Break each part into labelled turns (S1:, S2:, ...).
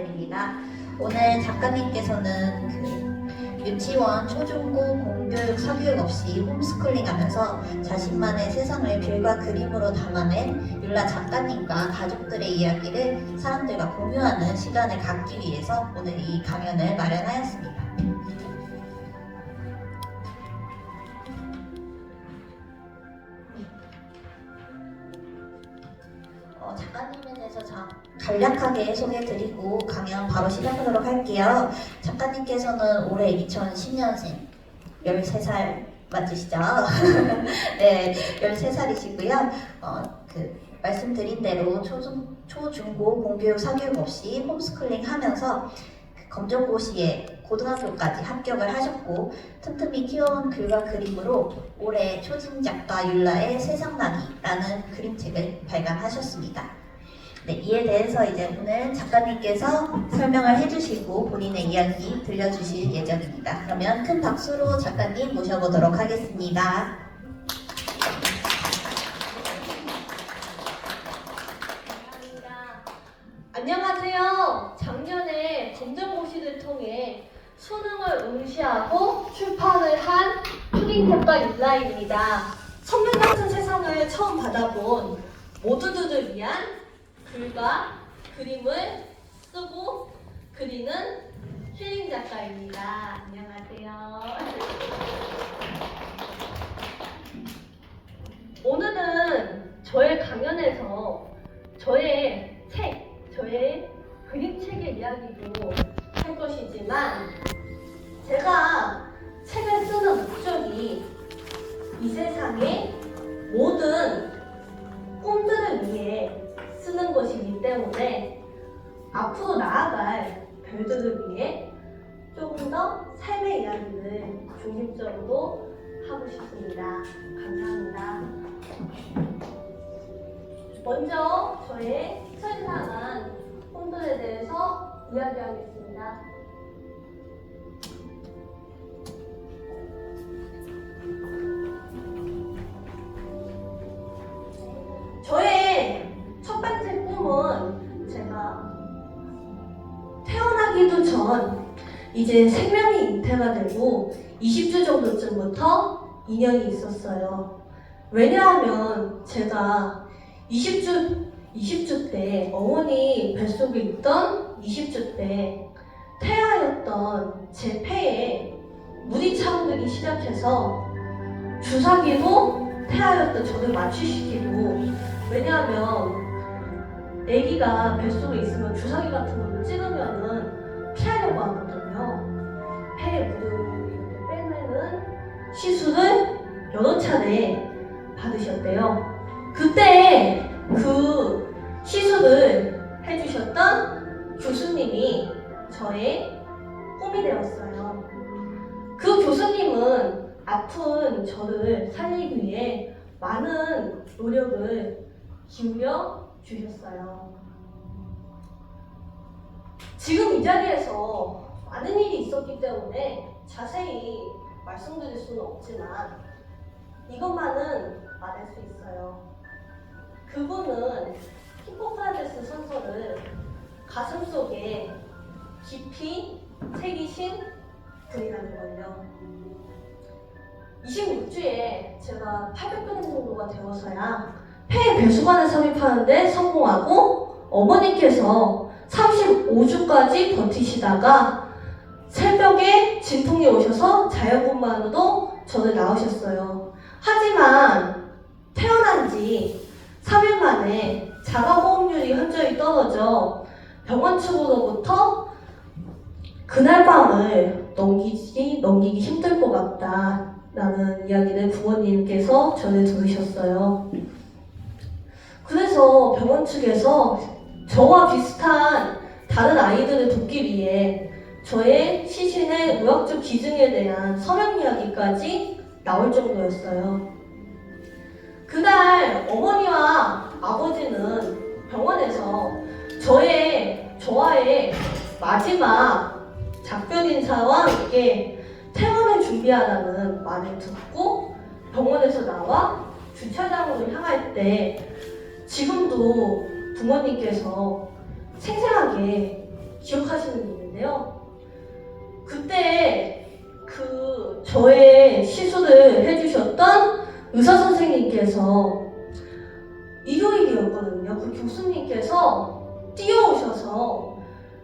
S1: 입니다. 오늘 작가님께서는 유치원, 초중고 공교육, 사교육 없이 홈스쿨링 하면서 자신만의 세상을 글과 그림으로 담아낸 율라 작가님과 가족들의 이야기를 사람들과 공유하는 시간을 갖기 위해서 오늘 이 강연을 마련하였습니다. 작가님에 대해서 간략하게 소개해드리고 강연 바로 시작하도록 할게요. 작가님께서는 올해 2010년생 13살 맞으시죠? 네, 13살이시고요. 말씀드린 대로 초중고 공교육 사교육 없이 홈스쿨링 하면서 검정고시에 고등학교까지 합격을 하셨고 틈틈이 키워온 글과 그림으로 올해 초진 작가 율라의 세상나기라는 그림책을 발간하셨습니다. 네, 이에 대해서 이제 오늘 작가님께서 설명을 해주시고 본인의 이야기 들려주실 예정입니다. 그러면 큰 박수로 작가님 모셔보도록 하겠습니다.
S2: 안녕하세요. 작년에 검정고시를 통해 수능을 응시하고 출판을 한 초딩 작가 율라입니다. 선물 같은 세상을 처음 받아본 모두들을 위한 글과 그림을 쓰고 그리는 힐링 작가입니다. 안녕하세요. 오늘은 저의 강연에서 저의 그림책의 이야기도 할 것이지만 제가 책을 쓰는 목적이 이 세상의 모든 꿈들을 위해 쓰는 것이기 때문에 앞으로 나아갈 별들을 위해 조금 더 삶의 이야기를 중심적으로 하고 싶습니다. 감사합니다. 먼저 저의 첫사랑한 꿈들에 대해서 이야기하겠습니다. 저의 첫 번째 꿈은 제가 태어나기도 전 이제 생명이 잉태가 되고 20주 정도쯤부터 인연이 있었어요. 왜냐하면 제가 20주 때 어머니 뱃속에 있던 20주 때 태아였던 제 폐에 물이 차오르기 시작해서 주사기로 태아였던 저를 마취시키고, 왜냐하면 아기가 뱃속에 있으면 주사기 같은 걸로 찌르면은 피하려고 하거든요. 폐에 물을 이렇게 빼내는 시술을 여러 차례 받으셨대요. 그때 그 시술을 해주셨던 교수님이 저의 꿈이 되었어요. 그 교수님은 아픈 저를 살리기 위해 많은 노력을 기울여 주셨어요. 지금 이 자리에서 많은 일이 있었기 때문에 자세히 말씀드릴 수는 없지만 이것만은 말할 수 있어요. 그분은 히포크라테스 선서를 가슴속에 깊이 새기신 분이라는 걸요. 26주에 제가 800g 정도가 되어서야 폐 배수관을 삽입하는데 성공하고 어머니께서 35주까지 버티시다가 새벽에 진통이 오셔서 자연분만으로 저를 낳으셨어요. 하지만 태어난 지 3일 만에 자가호흡률이 현저히 떨어져 병원 측으로부터 그날 밤을 넘기기 힘들 것 같다 라는 이야기를 부모님께서 전해 들으셨어요. 그래서 병원 측에서 저와 비슷한 다른 아이들을 돕기 위해 저의 시신의 의학적 기증에 대한 서명 이야기까지 나올 정도였어요. 그날 어머니와 아버지는 병원에서 저와의 마지막 작별 인사와 함께 퇴원을 준비하라는 말을 듣고 병원에서 나와 주차장으로 향할 때 지금도 부모님께서 생생하게 기억하시는 게 있는데요. 그때 그 저의 시술을 해주셨던 의사 선생님께서 일요일이었거든요. 그 교수님께서 뛰어오셔서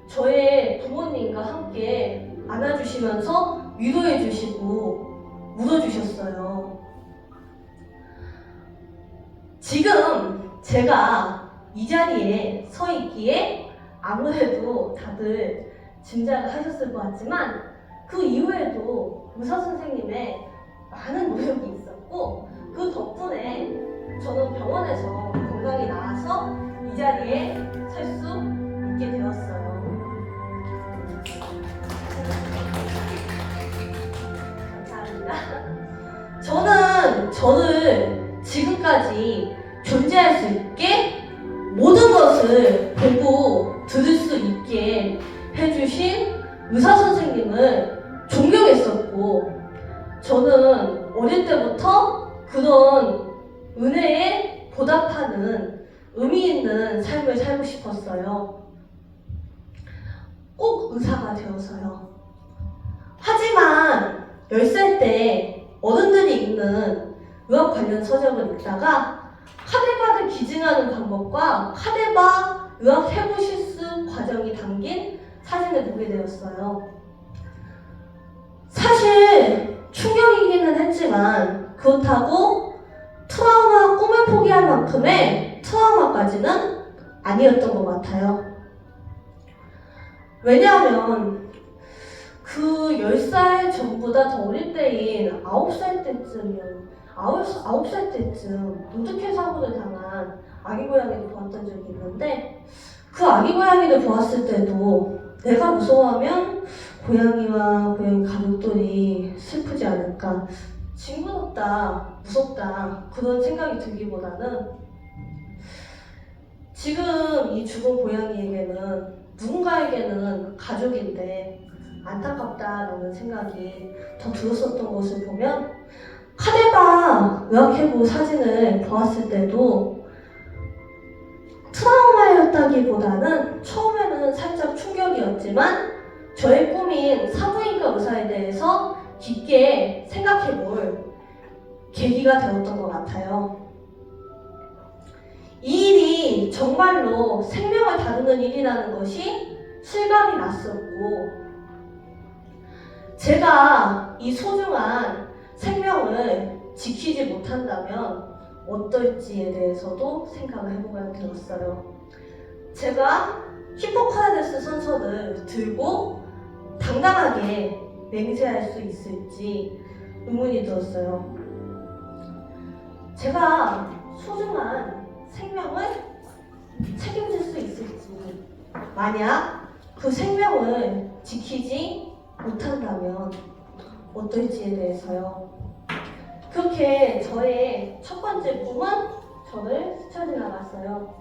S2: 저의 부모님과 함께 안아주시면서 위로해주시고 물어주셨어요. 지금 제가 이 자리에 서 있기에 아무래도 다들 짐작을 하셨을 것 같지만 그 이후에도 의사 선생님의 많은 노력이 있었고 그 덕분에 저는 병원에서 건강히 나와서 이 자리에 설 수 있게 되었어요. 감사합니다. 저는 저를 지금까지 존재할 수 있게 모든 것을 보고 들을 수 있게 해주신 의사 선생님을 존경했었고 저는 어릴 때부터 그런 은혜에 보답하는 의미 있는 삶을 살고 싶었어요. 꼭 의사가 되어서요. 하지만 10살 때 어른들이 읽는 의학 관련 서적을 읽다가 카데바를 기증하는 방법과 카데바 의학 해부 실습 과정이 담긴 사진을 보게 되었어요. 사실 충격이기는 했지만 그렇다고 트라우마 꿈을 포기할 만큼의 트라우마까지는 아니었던 것 같아요. 왜냐하면 그 10살 전보다 더 어릴 때인 9살 때쯤 노득해 사고를 당한 아기 고양이를 보았던 적이 있는데 그 아기 고양이를 보았을 때도 내가 무서워하면 고양이와 고양이 가족들이 슬프지 않을까, 징그럽다, 무섭다 그런 생각이 들기보다는 지금 이 죽은 고양이에게는 누군가에게는 가족인데 안타깝다라는 생각이 더 들었었던 것을 보면 카데바 의학해부 사진을 보았을 때도 트라우마였다기보다는 처음에는 살짝 충격이었지만 저의 꿈인 산부인과 의사에 대해서 깊게 생각해볼 계기가 되었던 것 같아요. 이 일이 정말로 생명을 다루는 일이라는 것이 실감이 났었고 제가 이 소중한 생명을 지키지 못한다면 어떨지에 대해서도 생각을 해보게 되었어요. 제가 히포카라테스 선서를 들고 당당하게 맹세할 수 있을지 의문이 들었어요. 제가 소중한 생명을 책임질 수 있을지, 만약 그 생명을 지키지 못한다면 어떨지에 대해서요. 그렇게 저의 첫 번째 꿈은 저를 스쳐 지나갔어요.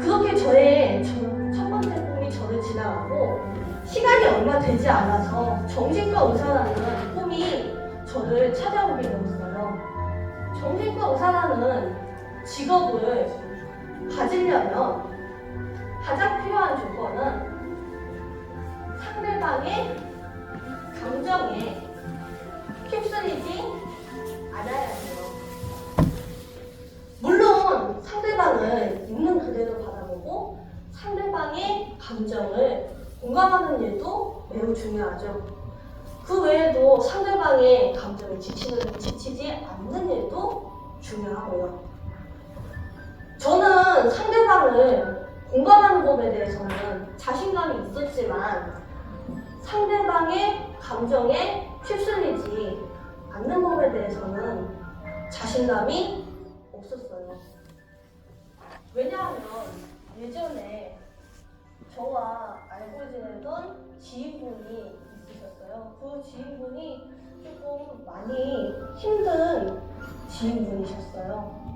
S2: 그렇게 저의 첫 번째 꿈이 저를 지나가고 시간이 얼마 되지 않아서 정신과 의사라는 꿈이 저를 찾아오게 되었어요. 정신과 의사라는 직업을 가지려면 가장 필요한 조건은 상대방의 감정에 휩쓸리지 않아야 해요. 물론 상대방을 있는 그대로 바라보고 상대방의 감정을 공감하는 일도 매우 중요하죠. 그 외에도 상대방의 감정에 지치지 않는 일도 중요하고요. 저는 상대방을 공감하는 법에 대해서는 자신감이 있었지만 상대방의 감정에 휩쓸리지 않는 법에 대해서는 자신감이 없었어요. 왜냐하면 예전에 저와 알고 지내던 지인분이 있으셨어요. 그 지인분이 조금 많이 힘든 지인분이셨어요.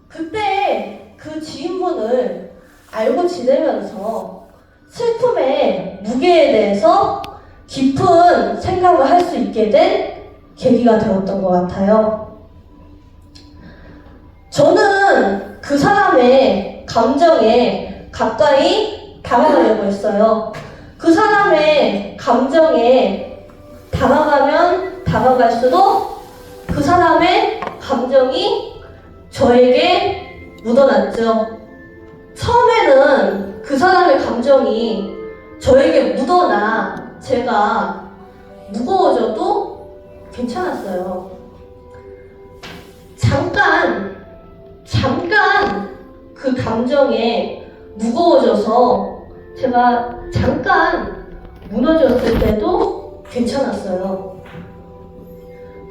S2: 그때 그 지인분을 알고 지내면서 슬픔의 무게에 대해서 깊은 생각을 할 수 있게 된 계기가 되었던 것 같아요. 저는 감정에 가까이 다가가려고 했어요. 그 사람의 감정에 다가가면 다가갈수록 그 사람의 감정이 저에게 묻어났죠. 처음에는 그 사람의 감정이 저에게 묻어나 제가 무거워져도 괜찮았어요. 잠깐 그 감정에 무거워져서 제가 잠깐 무너졌을 때도 괜찮았어요.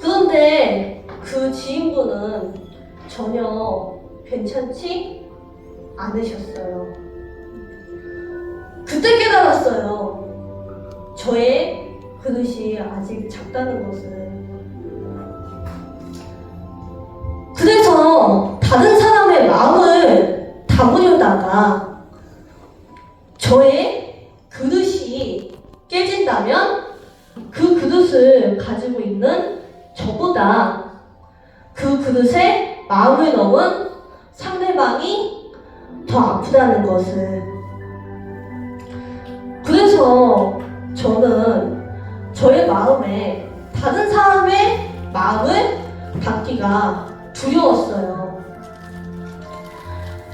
S2: 그런데 그 지인분은 전혀 괜찮지 않으셨어요. 그때 깨달았어요. 저의 그릇이 아직 작다는 것을. 그래서 다른 사람의 마음을 담으려다가 저의 그릇이 깨진다면 그 그릇을 가지고 있는 저보다 그 그릇에 마음을 넣은 상대방이 더 아프다는 것을. 그래서 저는 저의 마음에 다른 사람의 마음을 받기가 두려웠어요.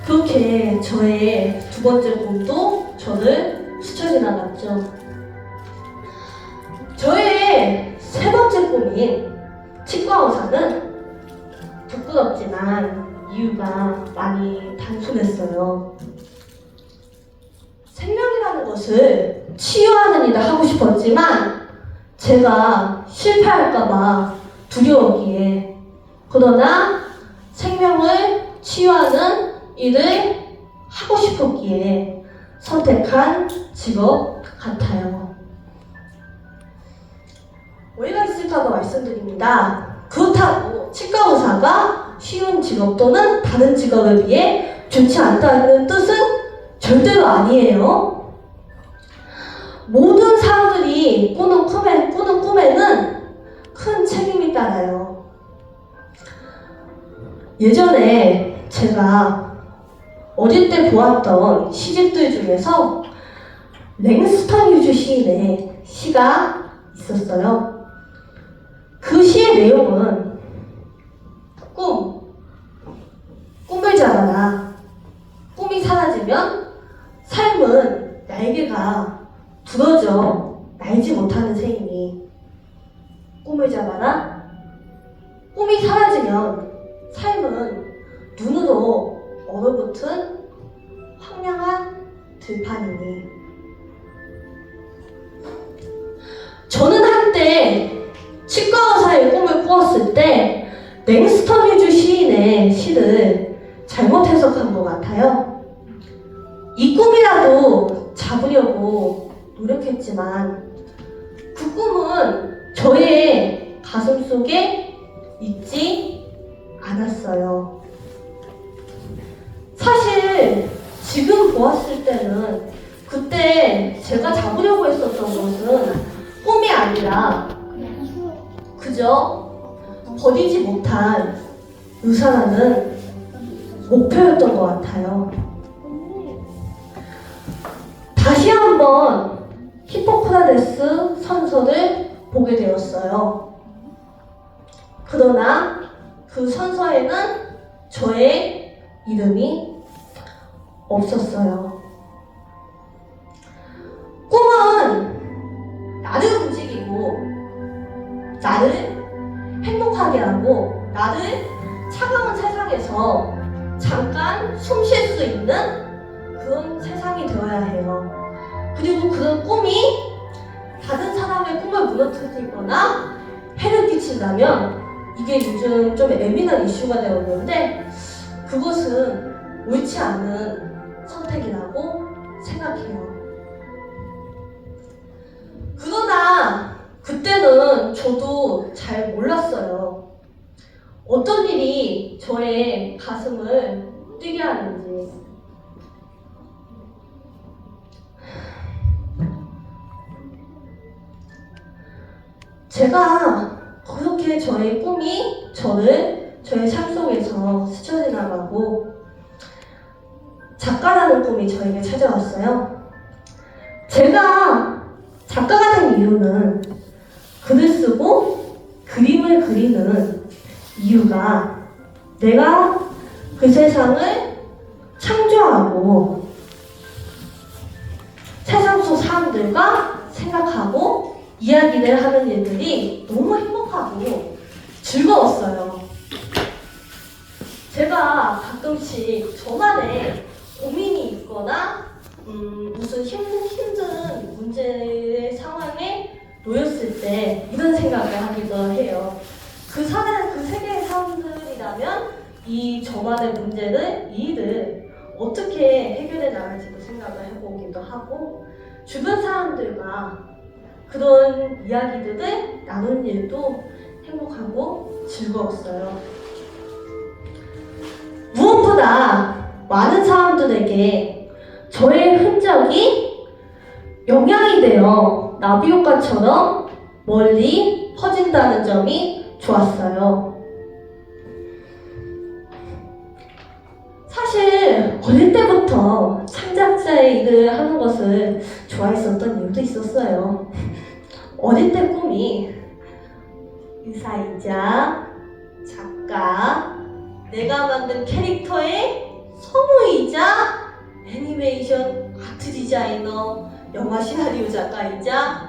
S2: 그렇게 저의 두 번째 꿈도 저를 스쳐 지나갔죠. 저의 세 번째 꿈인 치과 의사는 부끄럽지만 이유가 많이 단순했어요. 생명이라는 것을 치유하는 일을 하고 싶었지만 제가 실패할까봐 두려웠기에, 그러나 생명을 치유하는 일을 하고 싶었기에 선택한 직업 같아요. 오해가 있을까봐 말씀드립니다. 그렇다고 치과 의사가 쉬운 직업 또는 다른 직업에 비해 좋지 않다는 뜻은 절대로 아니에요. 모든 사람들이 꾸는 꿈에는 큰 책임이 따라요. 예전에 제가 어릴 때 보았던 시집들 중에서 랭스턴 휴즈 시인의 시가 있었어요. 그 시의 내용은 꿈을 잡아라. 꿈이 사라지면 삶은 날개가 부러져 날지 못하는 셈이니 꿈을 잡아라. 꿈이 사라지면 삶은 눈으로 얼어붙은 황량한 들판이니. 저는 한때 치과 의사의 꿈을 꾸었을 때 랭스턴 휴즈 시인의 시를 잘못 해석한 것 같아요. 이 꿈이라도 잡으려고 노력했지만 그 꿈은 저의 가슴 속에 있지 않았어요. 사실 지금 보았을 때는 그때 제가 잡으려고 했었던 것은 꿈이 아니라 그저 버리지 못한 의사라는 목표였던 것 같아요. 다시 한번 히포크라테스 선서를 보게 되었어요. 그러나 그 선서에는 저의 이름이 없었어요. 꿈은 나를 움직이고 나를 행복하게 하고 나를 차가운 세상에서 잠깐 숨 쉴 수 있는 그런 세상이 되어야 해요. 그리고 그런 꿈이 다른 사람의 꿈을 무너뜨리거나 해를 끼친다면 이게 요즘 좀 예민한 이슈가 되었는데 그것은 옳지 않은 선택이라고 생각해요. 그러나 그때는 저도 잘 몰랐어요. 어떤 일이 저의 가슴을 뛰게 하는지. 제가 그렇게 저의 꿈이 저의 삶 속에서 스쳐 지나가고 작가라는 꿈이 저에게 찾아왔어요. 제가 작가가 된 이유는 글을 쓰고 그림을 그리는 이유가 내가 그 세상을 창조하고 세상 속 사람들과 생각하고 이야기를 하는 일들이 너무 행복하고 즐거웠어요. 제가 가끔씩 저만의 고민이 있거나 무슨 힘든 문제 상황에 놓였을 때 이런 생각을 하기도 해요. 그 세계의 사람들이라면 이 저만의 문제를, 이 일을 어떻게 해결해 나갈지도 생각을 해보기도 하고, 주변 사람들과 그런 이야기들을 나누는 일도 행복하고 즐거웠어요. 무엇보다 많은 사람들에게 저의 흔적이 영향이 되어 나비 효과처럼 멀리 퍼진다는 점이 좋았어요. 사실 어릴 때부터 창작자의 일을 하는 것을 좋아했었던 이유도 있었어요. 어릴 때 꿈이 의사이자 작가, 내가 만든 캐릭터의 성우이자 애니메이션 아트 디자이너, 영화 시나리오 작가이자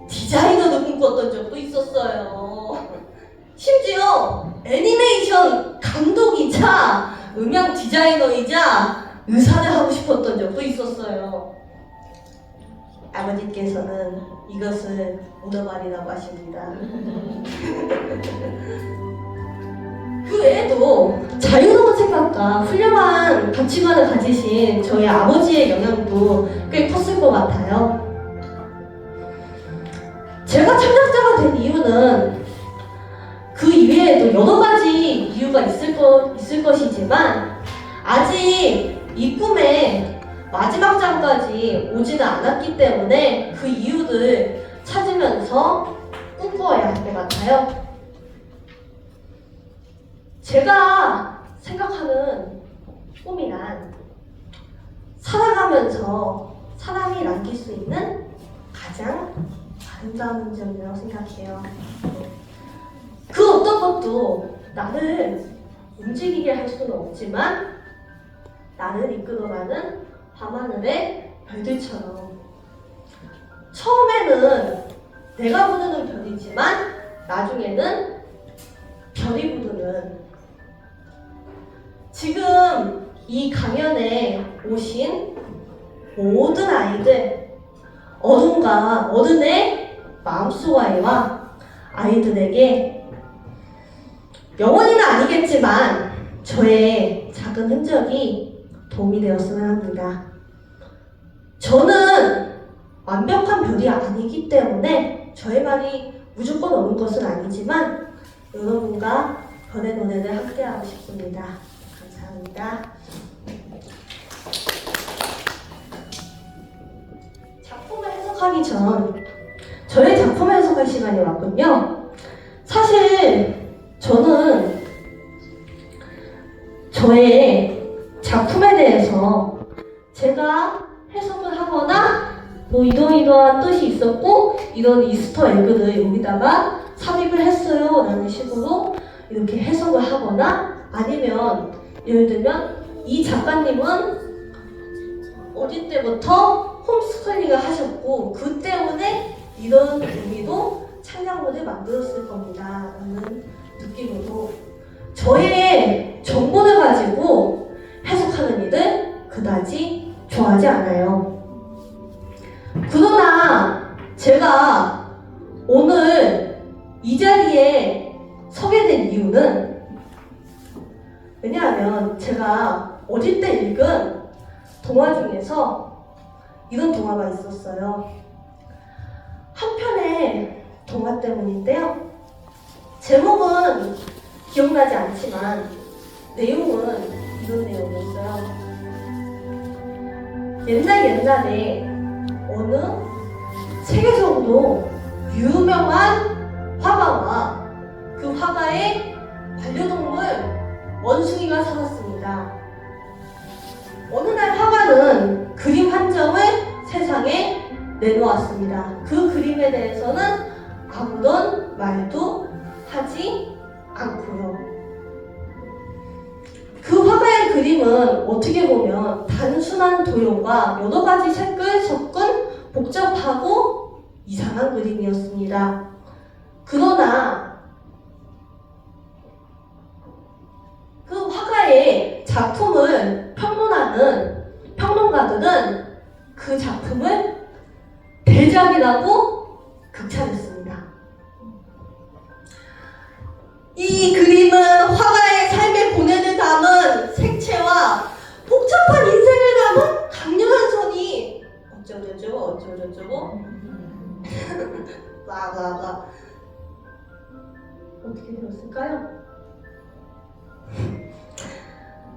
S2: 디자이너도 꿈꿨던 적도 있었어요. 심지어 애니메이션 감독이자 음향 디자이너이자 의사를 하고 싶었던 적도 있었어요. 아버지께서는 이것을 오너말이라고 하십니다. 그 외에도 자유로운 생각과 훌륭한 가치관을 가지신 저희 아버지의 영향도 꽤 컸을 것 같아요. 제가 창작자가 된 이유는 그 이외에도 여러 가지 이유가 있을 것이지만 아직 이 꿈의 마지막 장까지 오지는 않았기 때문에 그 이유를 찾으면서 꿈꾸어야 할 것 같아요. 제가 생각하는 꿈이란 살아가면서 사람이 남길 수 있는 가장 아름다운 점이라고 생각해요. 그 어떤 것도 나를 움직이게 할 수는 없지만 나를 이끌어가는 밤하늘의 별들처럼 처음에는 내가 부르는 별이지만 나중에는 별이 부르는, 지금 이 강연에 오신 모든 아이들, 어른의 마음속 아이와 아이들에게 영원히는 아니겠지만 저의 작은 흔적이 도움이 되었으면 합니다. 저는 완벽한 별이 아니기 때문에 저의 말이 무조건 옳은 것은 아니지만 여러분과 별의 노래를 함께하고 싶습니다. 감사합니다. 작품을 해석하기 전 저의 작품을 해석할 시간이 왔군요. 사실 저는 저의 작품에 대해서 제가 해석을 하거나 뭐 이러이러한 뜻이 있었고 이런 이스터 에그를 여기다가 삽입을 했어요 라는 식으로 이렇게 해석을 하거나, 아니면 예를 들면 이 작가님은 어릴 때부터 홈스쿨링을 하셨고 그 때문에 이런 의미로 창작물을 만들었을 겁니다 라는 느낌으로 저의 정보를 가지고 해석하는 일을 그다지 좋아하지 않아요. 그러나 제가 오늘 이 자리에 서게 된 이유는, 왜냐하면 제가 어릴 때 읽은 동화 중에서 이런 동화가 있었어요. 한 편의 동화 때문인데요. 제목은 기억나지 않지만 내용은 이런 내용이었어요. 옛날에 어느 세계적으로 유명한 화가와 그 화가의 반려동물 원숭이가 살았습니다. 어느 날 내놓았습니다. 그 그림에 대해서는 아무런 말도 하지 않고요. 그 화가의 그림은 어떻게 보면 단순한 도형과 여러 가지 색을 섞은 복잡하고 이상한 그림이었습니다. 그러나 그 화가의 작품을 평론하는 평론가들은 그 작품을 대작이라고 극찬했습니다. 이 그림은 화가의 삶의 고뇌를 담은 색채와 복잡한 인생을 담은 강렬한 선이 어쩌고저쩌고 라라라 어떻게 되었을까요?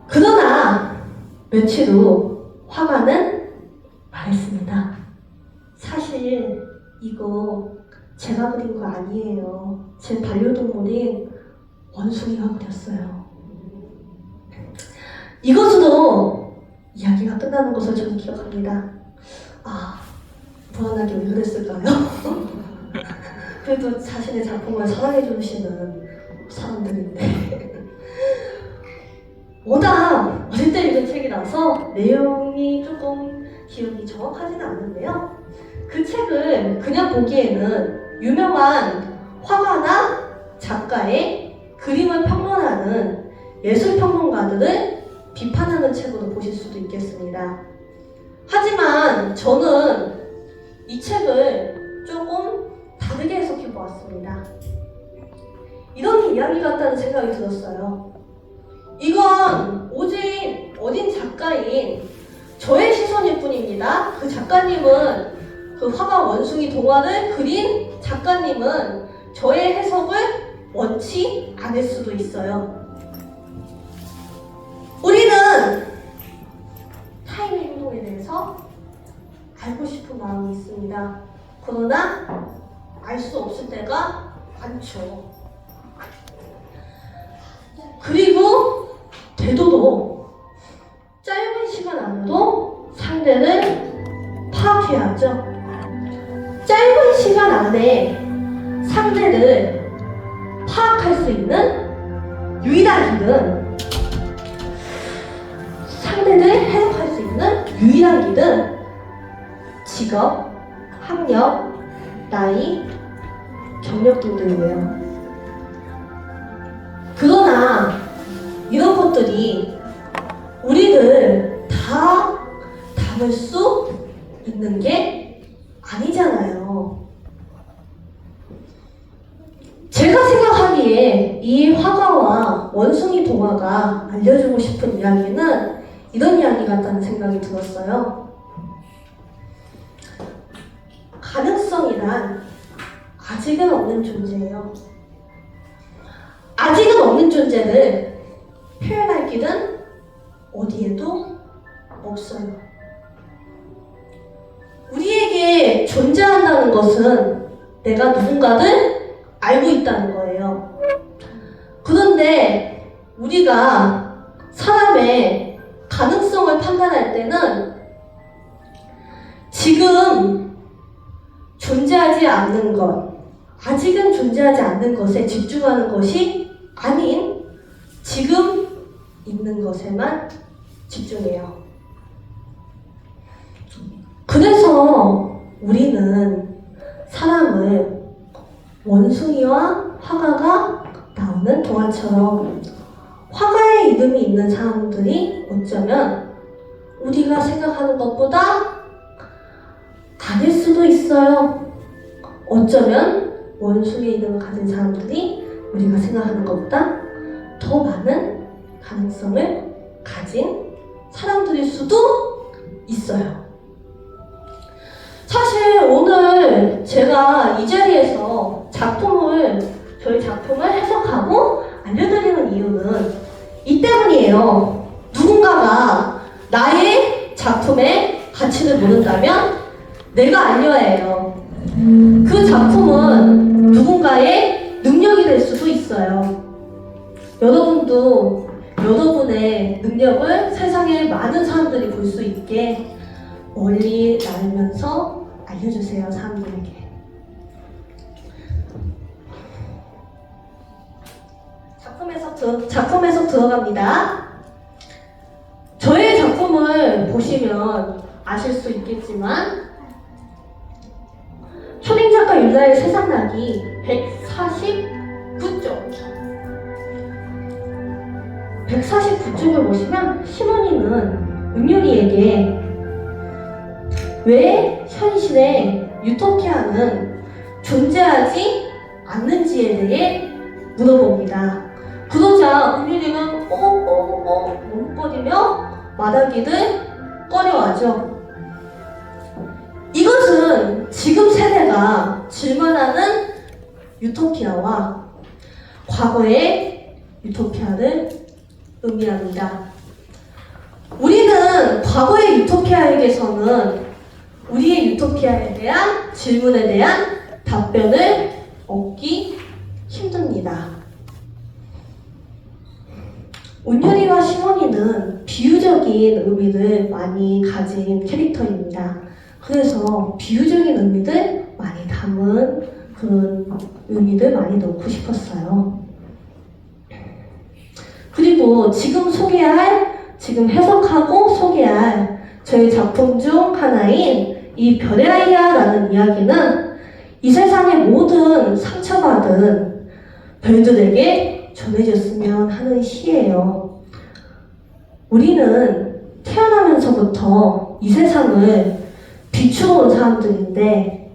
S2: 그러나 며칠 후 화가는 말했습니다. 사실 이거 제가 그린 거 아니에요. 제 반려동물인 원숭이가 그렸어요. 이것으로 이야기가 끝나는 것을 저는 기억합니다. 아, 불안하게 왜 그랬을까요? 그래도 자신의 작품을 사랑해 주시는 사람들인데 워낙 어릴 때 읽은 책이라서 내용이 조금 기억이 정확하지는 않는데요. 그 책을 그냥 보기에는 유명한 화가나 작가의 그림을 평론하는 예술평론가들을 비판하는 책으로 보실 수도 있겠습니다. 하지만 저는 이 책을 조금 다르게 해석해 보았습니다. 이런 이야기 같다는 생각이 들었어요. 이건 오직 어린 작가인 저의 시선일 뿐입니다. 그 작가님은 그 화가 원숭이 동화를 그린 작가님은 저의 해석을 원치 않을 수도 있어요. 우리는 타인의 행동에 대해서 알고 싶은 마음이 있습니다. 그러나 알 수 없을 때가 많죠. 그리고 되도록 짧은 시간 안으로 상대를 파악해야죠. 짧은 시간 안에 상대를 파악할 수 있는 유일한 길은 상대를 해석할 수 있는 유일한 길은 직업, 학력, 나이, 경력 등등이에요. 그러나 이런 것들이 우리를 다 담을 수 있는 게 아니잖아요. 제가 생각하기에 이 화가와 원숭이 동화가 알려주고 싶은 이야기는 이런 이야기 같다는 생각이 들었어요. 가능성이란 아직은 없는 존재예요. 아직은 없는 존재를 표현할 길은 어디에도 없어요. 우리에게 존재한다는 것은 내가 누군가를 알고 있다는 거예요. 그런데 우리가 사람의 가능성을 판단할 때는 지금 존재하지 않는 것, 아직은 존재하지 않는 것에 집중하는 것이 아닌 지금 있는 것에만 집중해요. 그래서 우리는 사람을 원숭이와 화가가 나오는 동화처럼 화가의 이름이 있는 사람들이 어쩌면 우리가 생각하는 것보다 아닐 수도 있어요. 어쩌면 원숭이 이름을 가진 사람들이 우리가 생각하는 것보다 더 많은 가능성을 가진 사람들일 수도 있어요. 사실 오늘 제가 이 자리에서 저희 작품을 해석하고 알려드리는 이유는 이 때문이에요. 누군가가 나의 작품의 가치를 모른다면 내가 알려야 해요. 그 작품은 누군가의 능력이 될 수도 있어요. 여러분도 여러분의 능력을 세상에 많은 사람들이 볼 수 있게 멀리 날면서 알려주세요, 사람들에게. 작품 해석 들어갑니다. 저의 작품을 보시면 아실 수 있겠지만 초딩 작가 유다의 세상나기 149쪽 149쪽을 보시면 시몬이는 은율이에게 왜 현실에 유토피아는 존재하지 않는지에 대해 물어봅니다. 그러자 은율이는 몸부림며 말하기를 꺼려하죠. 이것은 지금 세대가 질문하는 유토피아와 과거의 유토피아를 의미합니다. 우리는 과거의 유토피아에게서는 우리의 유토피아에 대한 질문에 대한 답변을 얻기 힘듭니다. 운율이와 시몬이는 비유적인 의미를 많이 가진 캐릭터입니다. 그래서 비유적인 의미를 많이 담은 그런 의미를 많이 넣고 싶었어요. 그리고 지금 해석하고 소개할 저희 작품 중 하나인 이 별의 아이야라는 이야기는 이 세상의 모든 상처받은 별들에게 전해졌으면 하는 시예요. 우리는 태어나면서부터 이 세상을 비추어 온 사람들인데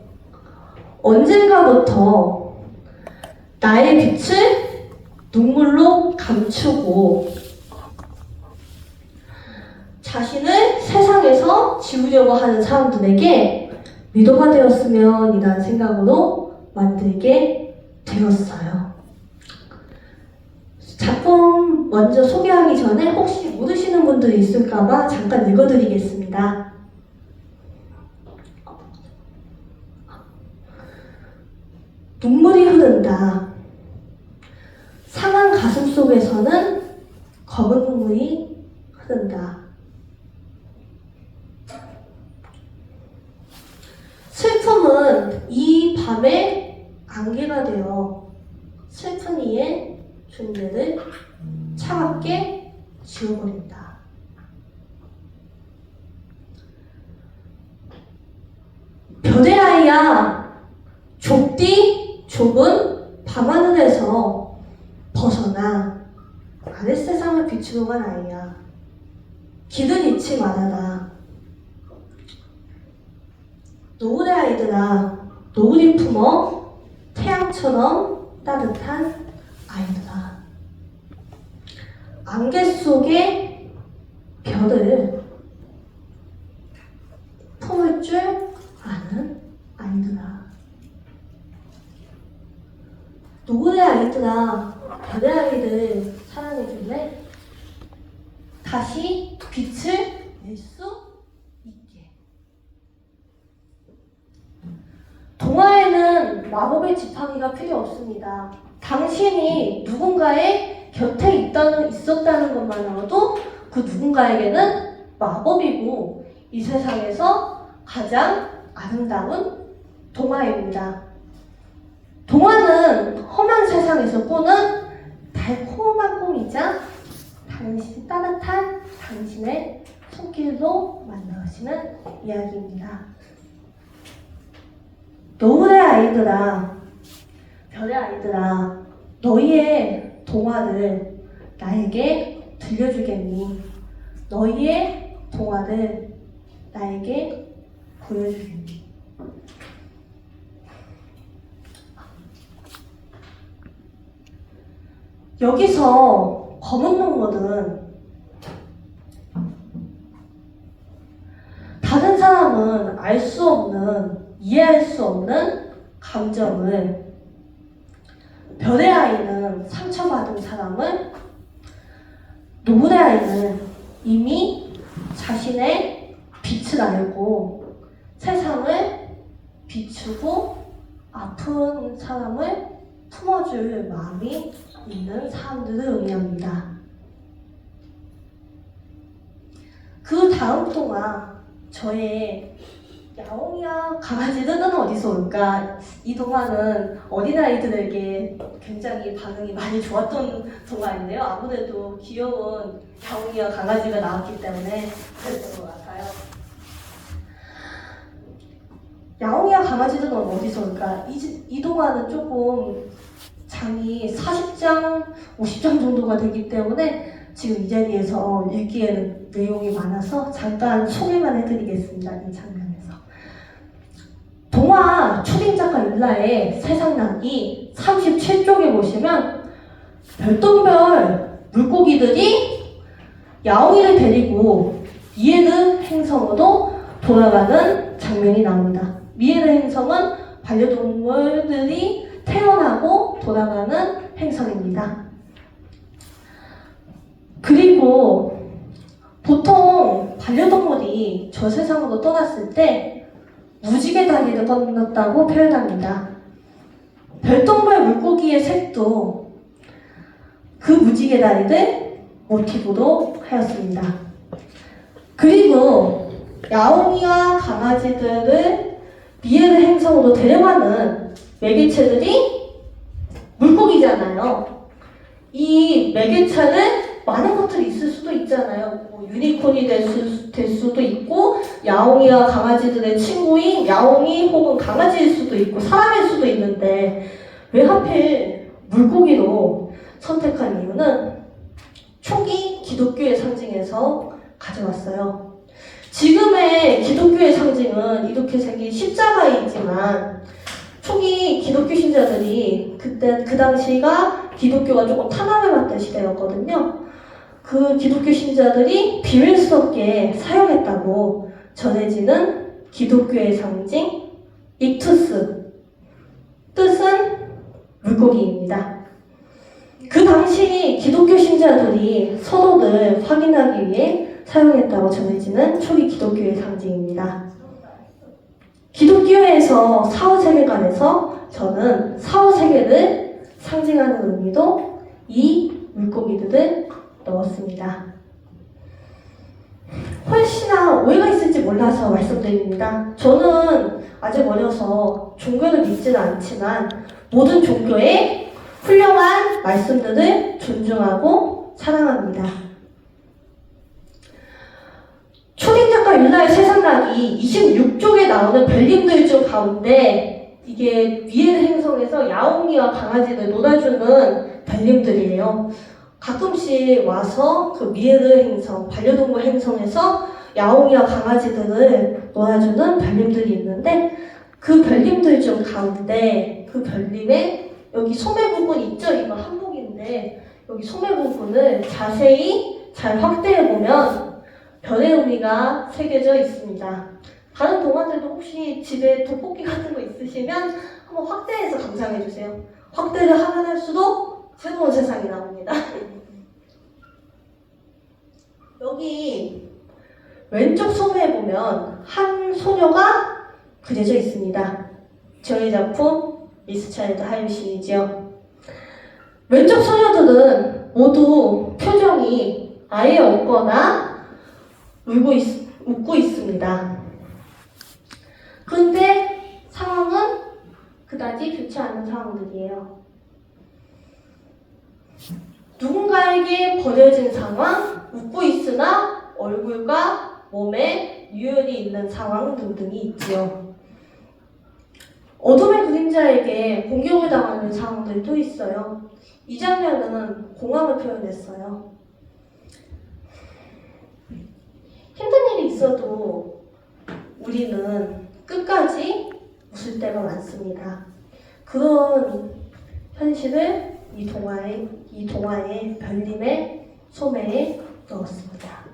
S2: 언젠가부터 나의 빛을 눈물로 감추고 자신을 세상에서 지우려고 하는 사람들에게 위로가 되었으면 이라는 생각으로 만들게 되었어요. 작품 먼저 소개하기 전에 혹시 모르시는 분들이 있을까봐 잠깐 읽어드리겠습니다. 눈물이 흐른다. 상한 가슴 속에서는 검은 눈물이 흐른다. 슬픔은 이 밤의 안개가 되어 슬픈 이의 존재를 차갑게 지워버린다. 별의 아이야, 좁은 밤하늘에서 벗어나 아랫세상을 비추러 간 아이야. 길을 잃지 말아라. 노을의 아이들아, 노을이 품어 태양처럼 따뜻한 아이들아. 안개 속에 별을 품을 줄 아는 아이들아. 노을의 아이들아, 별의 아이들 사랑해줄래? 다시 빛을 낼 수 있게. 동화에는 마법의 지팡이가 필요 없습니다. 당신이 누군가의 곁에 있었다는 것만으로도 그 누군가에게는 마법이고 이 세상에서 가장 아름다운 동화입니다. 동화는 험한 세상에서 꾸는 달콤한 꿈이자 따뜻한 당신의 손길로 만들어지는 이야기입니다. 노을의 아이들아, 별의 아이들아, 너희의 동화를 나에게 들려주겠니? 너희의 동화를 나에게 보여주겠니? 여기서 검은 눈물은 다른 사람은 알 수 없는, 이해할 수 없는 감정을, 별의 아이는 상처받은 사람을, 노을의 아이는 이미 자신의 빛을 알고 세상을 비추고 아픈 사람을 품어줄 마음이 있는 사람들을 의미합니다. 그 다음 동화, 저의 야옹이와 강아지들은 어디서 올까? 이 동화는 어린아이들에게 굉장히 반응이 많이 좋았던 동화인데요. 아무래도 귀여운 야옹이와 강아지가 나왔기 때문에 그랬던 것 같아요. 야옹이와 강아지들은 어디서 올까? 이 동화는 조금 장이 40장, 50장 정도가 되기 때문에 지금 이 자리에서 읽기에는 내용이 많아서 잠깐 소개만 해드리겠습니다. 이 장면에서. 동화 초딩작가 율라의 세상나기 37쪽에 보시면 별똥별 물고기들이 야옹이를 데리고 미에르 행성으로 돌아가는 장면이 나옵니다. 미에르 행성은 반려동물들이 태어나고 돌아가는 행성입니다. 그리고 보통 반려동물이 저 세상으로 떠났을 때 무지개 다리를 건넜다고 표현합니다. 별똥별 물고기의 색도 그 무지개 다리를 모티브로 하였습니다. 그리고 야옹이와 강아지들을 미에르 행성으로 데려가는 매개체들이 물고기잖아요. 이 매개체는 많은 것들이 있을 수도 있잖아요. 뭐 유니콘이 될 수도 있고, 야옹이와 강아지들의 친구인 야옹이 혹은 강아지일 수도 있고, 사람일 수도 있는데, 왜 하필 물고기로 선택한 이유는 초기 기독교의 상징에서 가져왔어요. 지금의 기독교의 상징은 이렇게 생긴 십자가이지만, 초기 기독교 신자들이 그 당시가 기독교가 조금 탄압을 받던 시대였거든요. 그 기독교 신자들이 비밀스럽게 사용했다고 전해지는 기독교의 상징 익투스, 뜻은 물고기입니다. 그 당시 기독교 신자들이 서로를 확인하기 위해 사용했다고 전해지는 초기 기독교의 상징입니다. 기독교에서 사후세계관에서 저는 사후세계를 상징하는 의미도 이 물고기들을 넣었습니다. 혹시나 오해가 있을지 몰라서 말씀드립니다. 저는 아직 어려서 종교를 믿지는 않지만 모든 종교의 훌륭한 말씀들을 존중하고 사랑합니다. 초딩작가 율라의 세상나기 26쪽에 나오는 별님들 중 가운데 이게 미에르 행성에서 야옹이와 강아지를 놀아주는 별님들이에요. 가끔씩 와서 그 미에르 행성, 반려동물 행성에서 야옹이와 강아지들을 놀아주는 별님들이 있는데 그 별님들 중 가운데 그 별님의 여기 소매 부분 있죠? 이거 한복인데 여기 소매 부분을 자세히 잘 확대해보면 별의 의미가 새겨져 있습니다. 다른 동화들도 혹시 집에 돋보기 같은 거 있으시면 한번 확대해서 감상해주세요. 확대를 하면 할수록 새로운 세상이 나옵니다. 여기 왼쪽 소매에 보면 한 소녀가 그려져 있습니다. 저희 작품 미스 차일드 하임신이죠. 왼쪽 소녀들은 모두 표정이 아예 없거나 웃고 있습니다. 그런데 상황은 그다지 좋지 않은 상황들이에요. 누군가에게 버려진 상황, 웃고 있으나 얼굴과 몸에 유혈이 있는 상황 등등이 있지요. 어둠의 그림자에게 공격을 당하는 상황들도 있어요. 이 장면은 공황을 표현했어요. 힘든 일이 있어도 우리는 끝까지 웃을 때가 많습니다. 그런 현실을 이 동화의 별님의 소매에 넣었습니다.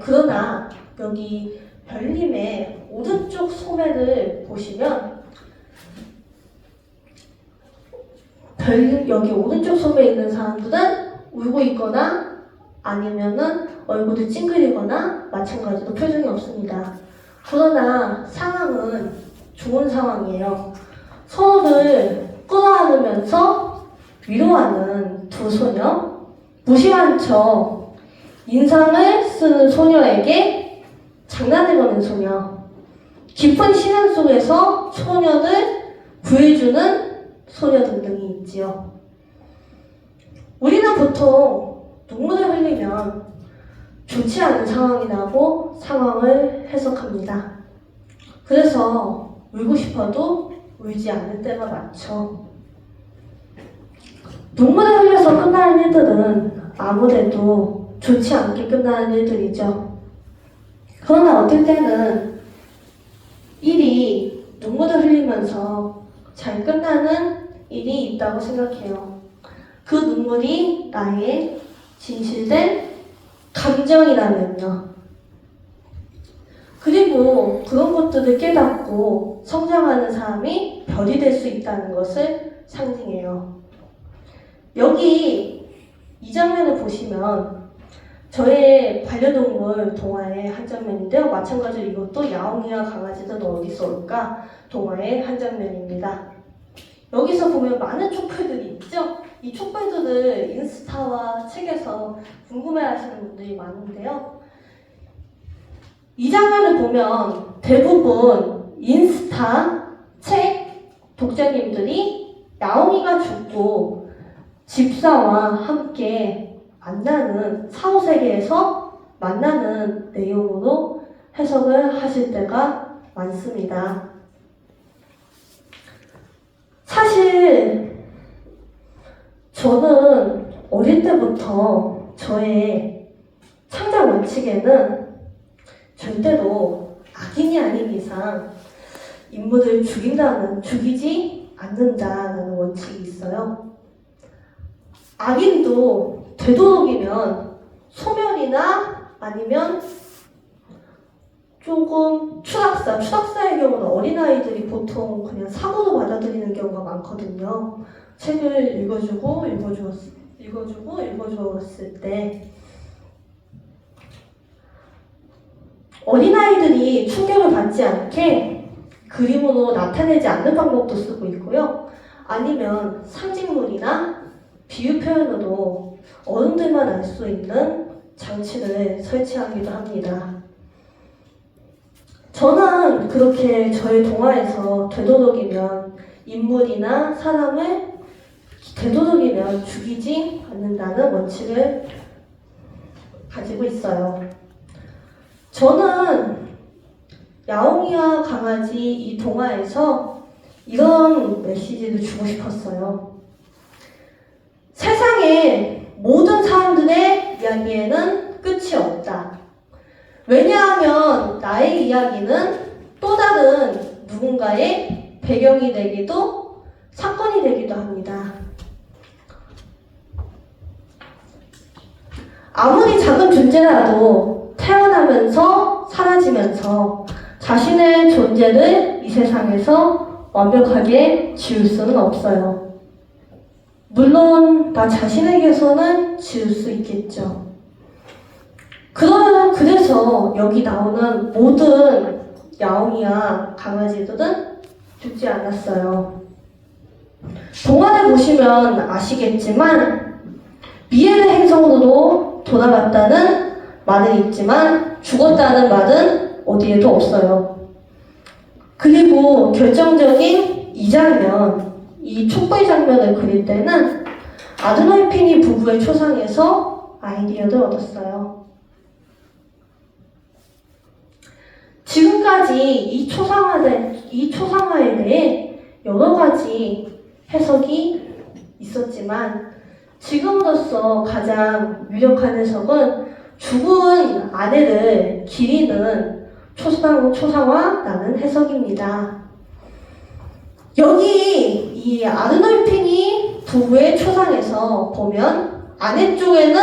S2: 그러나 여기 별님의 오른쪽 소매를 보시면 여기 오른쪽 소매에 있는 사람들은 울고 있거나 아니면은 얼굴이 찡그리거나 마찬가지로 표정이 없습니다. 그러나 상황은 좋은 상황이에요. 서로를 끌어안으면서 위로하는 두 소녀, 무심한 척 인상을 쓰는 소녀에게 장난을 거는 소녀, 깊은 시련 속에서 소녀를 구해주는 소녀 등등이 있지요. 우리는 보통 눈물을 흘리면 좋지 않은 상황이 나고 상황을 해석합니다. 그래서 울고 싶어도 울지 않을 때가 많죠. 눈물을 흘려서 끝나는 일들은 아무래도 좋지 않게 끝나는 일들이죠. 그러나 어떨 때는 일이 눈물을 흘리면서 잘 끝나는 일이 있다고 생각해요. 그 눈물이 나의 진실된 감정이라면요. 그리고 그런 것들을 깨닫고 성장하는 사람이 별이 될 수 있다는 것을 상징해요. 여기 이 장면을 보시면 저의 반려동물 동화의 한 장면인데요. 마찬가지로 이것도 야옹이와 강아지는 어디서 올까 동화의 한 장면입니다. 여기서 보면 많은 촛불들이 있죠? 이 촛불들을 인스타와 책에서 궁금해하시는 분들이 많은데요. 이 장면을 보면 대부분 인스타, 책 독자님들이 야옹이가 죽고 집사와 함께 만나는 사후세계에서 만나는 내용으로 해석을 하실 때가 많습니다. 사실 저는 어릴 때부터 저의 창작 원칙에는 절대로 악인이 아닌 이상 인물을 죽이지 않는다라는 원칙이 있어요. 악인도 되도록이면 소멸이나 아니면 조금 추락사의 경우는 어린아이들이 보통 그냥 사고로 받아들이는 경우가 많거든요. 책을 읽어주었을 때 어린아이들이 충격을 받지 않게 그림으로 나타내지 않는 방법도 쓰고 있고요. 아니면 상징물이나 비유 표현으로 어른들만 알 수 있는 장치를 설치하기도 합니다. 저는 그렇게 저의 동화에서 되도록이면 인물이나 사람을 되도록이면 죽이지 않는다는 원칙을 가지고 있어요. 저는 야옹이와 강아지 이 동화에서 이런 메시지를 주고 싶었어요. 세상의 모든 사람들의 이야기에는 끝이 없다. 왜냐하면 나의 이야기는 또 다른 누군가의 배경이 되기도 사건이 되기도 합니다. 아무리 작은 존재라도 태어나면서 사라지면서 자신의 존재를 이 세상에서 완벽하게 지울 수는 없어요. 물론 나 자신에게서는 지울 수 있겠죠. 그래서 여기 나오는 모든 야옹이와 강아지들은 죽지 않았어요. 동화를 보시면 아시겠지만 미해의 행성으로 돌아갔다는 말은 있지만 죽었다는 말은 어디에도 없어요. 그리고 결정적인 이 장면, 이 촛불 장면을 그릴 때는 아드놀피니 부부의 초상에서 아이디어를 얻었어요. 지금까지 이 초상화에 대해 여러 가지 해석이 있었지만 지금으로서 가장 유력한 해석은 죽은 아내를 기리는 초상화라는 해석입니다. 여기 이 아드놀피니 부부의 초상에서 보면 아내 쪽에는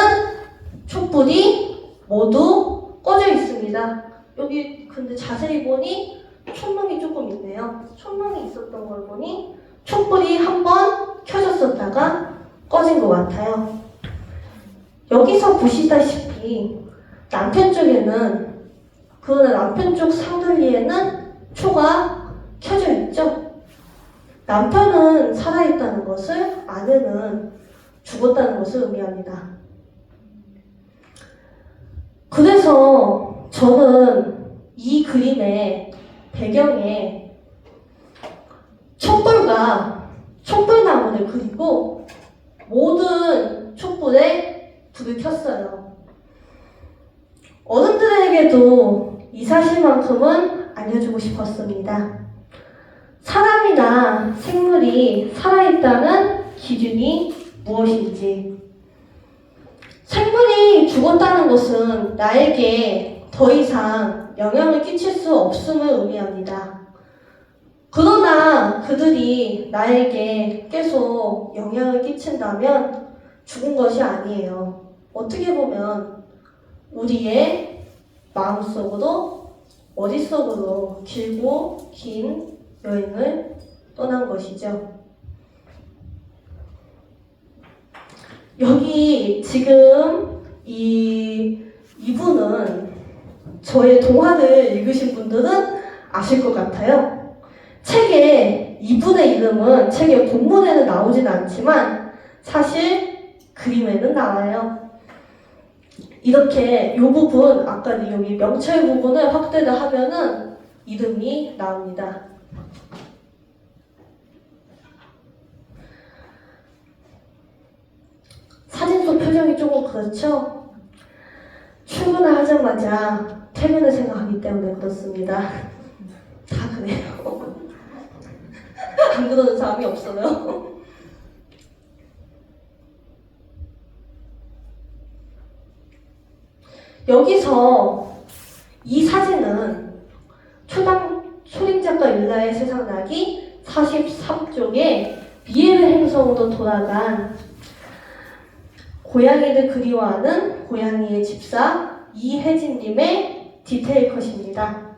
S2: 촛불이 모두 꺼져 있습니다. 여기 근데 자세히 보니 촛롱이 조금 있네요. 촛롱이 있었던 걸 보니 촛불이 한번 켜졌었다가 꺼진 것 같아요. 여기서 보시다시피 남편 쪽에는 그러나 남편 쪽 상들리에는 초가 켜져 있죠. 남편은 살아있다는 것을 아내는 죽었다는 것을 의미합니다. 저는 이 그림의 배경에 촛불나무를 그리고 모든 촛불에 불을 켰어요. 어른들에게도 이 사실만큼은 알려주고 싶었습니다. 사람이나 생물이 살아있다는 기준이 무엇인지, 생물이 죽었다는 것은 나에게 더 이상 영향을 끼칠 수 없음을 의미합니다. 그러나 그들이 나에게 계속 영향을 끼친다면 죽은 것이 아니에요. 어떻게 보면 우리의 마음속으로, 머릿속으로 길고 긴 여행을 떠난 것이죠. 여기 지금 이분은 저의 동화를 읽으신 분들은 아실 것 같아요. 책에 이분의 이름은 책의 본문에는 나오진 않지만 사실 그림에는 나와요. 이렇게 이 부분, 아까 여기 명찰 부분을 확대를 하면은 이름이 나옵니다. 사진 속 표정이 조금 그렇죠? 출근을 하자마자 퇴근을 생각하기 때문에 그렇습니다. 다 그래요. 안 그러는 사람이 없어요. 여기서 이 사진은 초림작가 일라의 세상나기 43쪽에 미에르 행성으로 돌아간 고양이를 그리워하는 고양이의 집사 이혜진님의 디테일 컷입니다.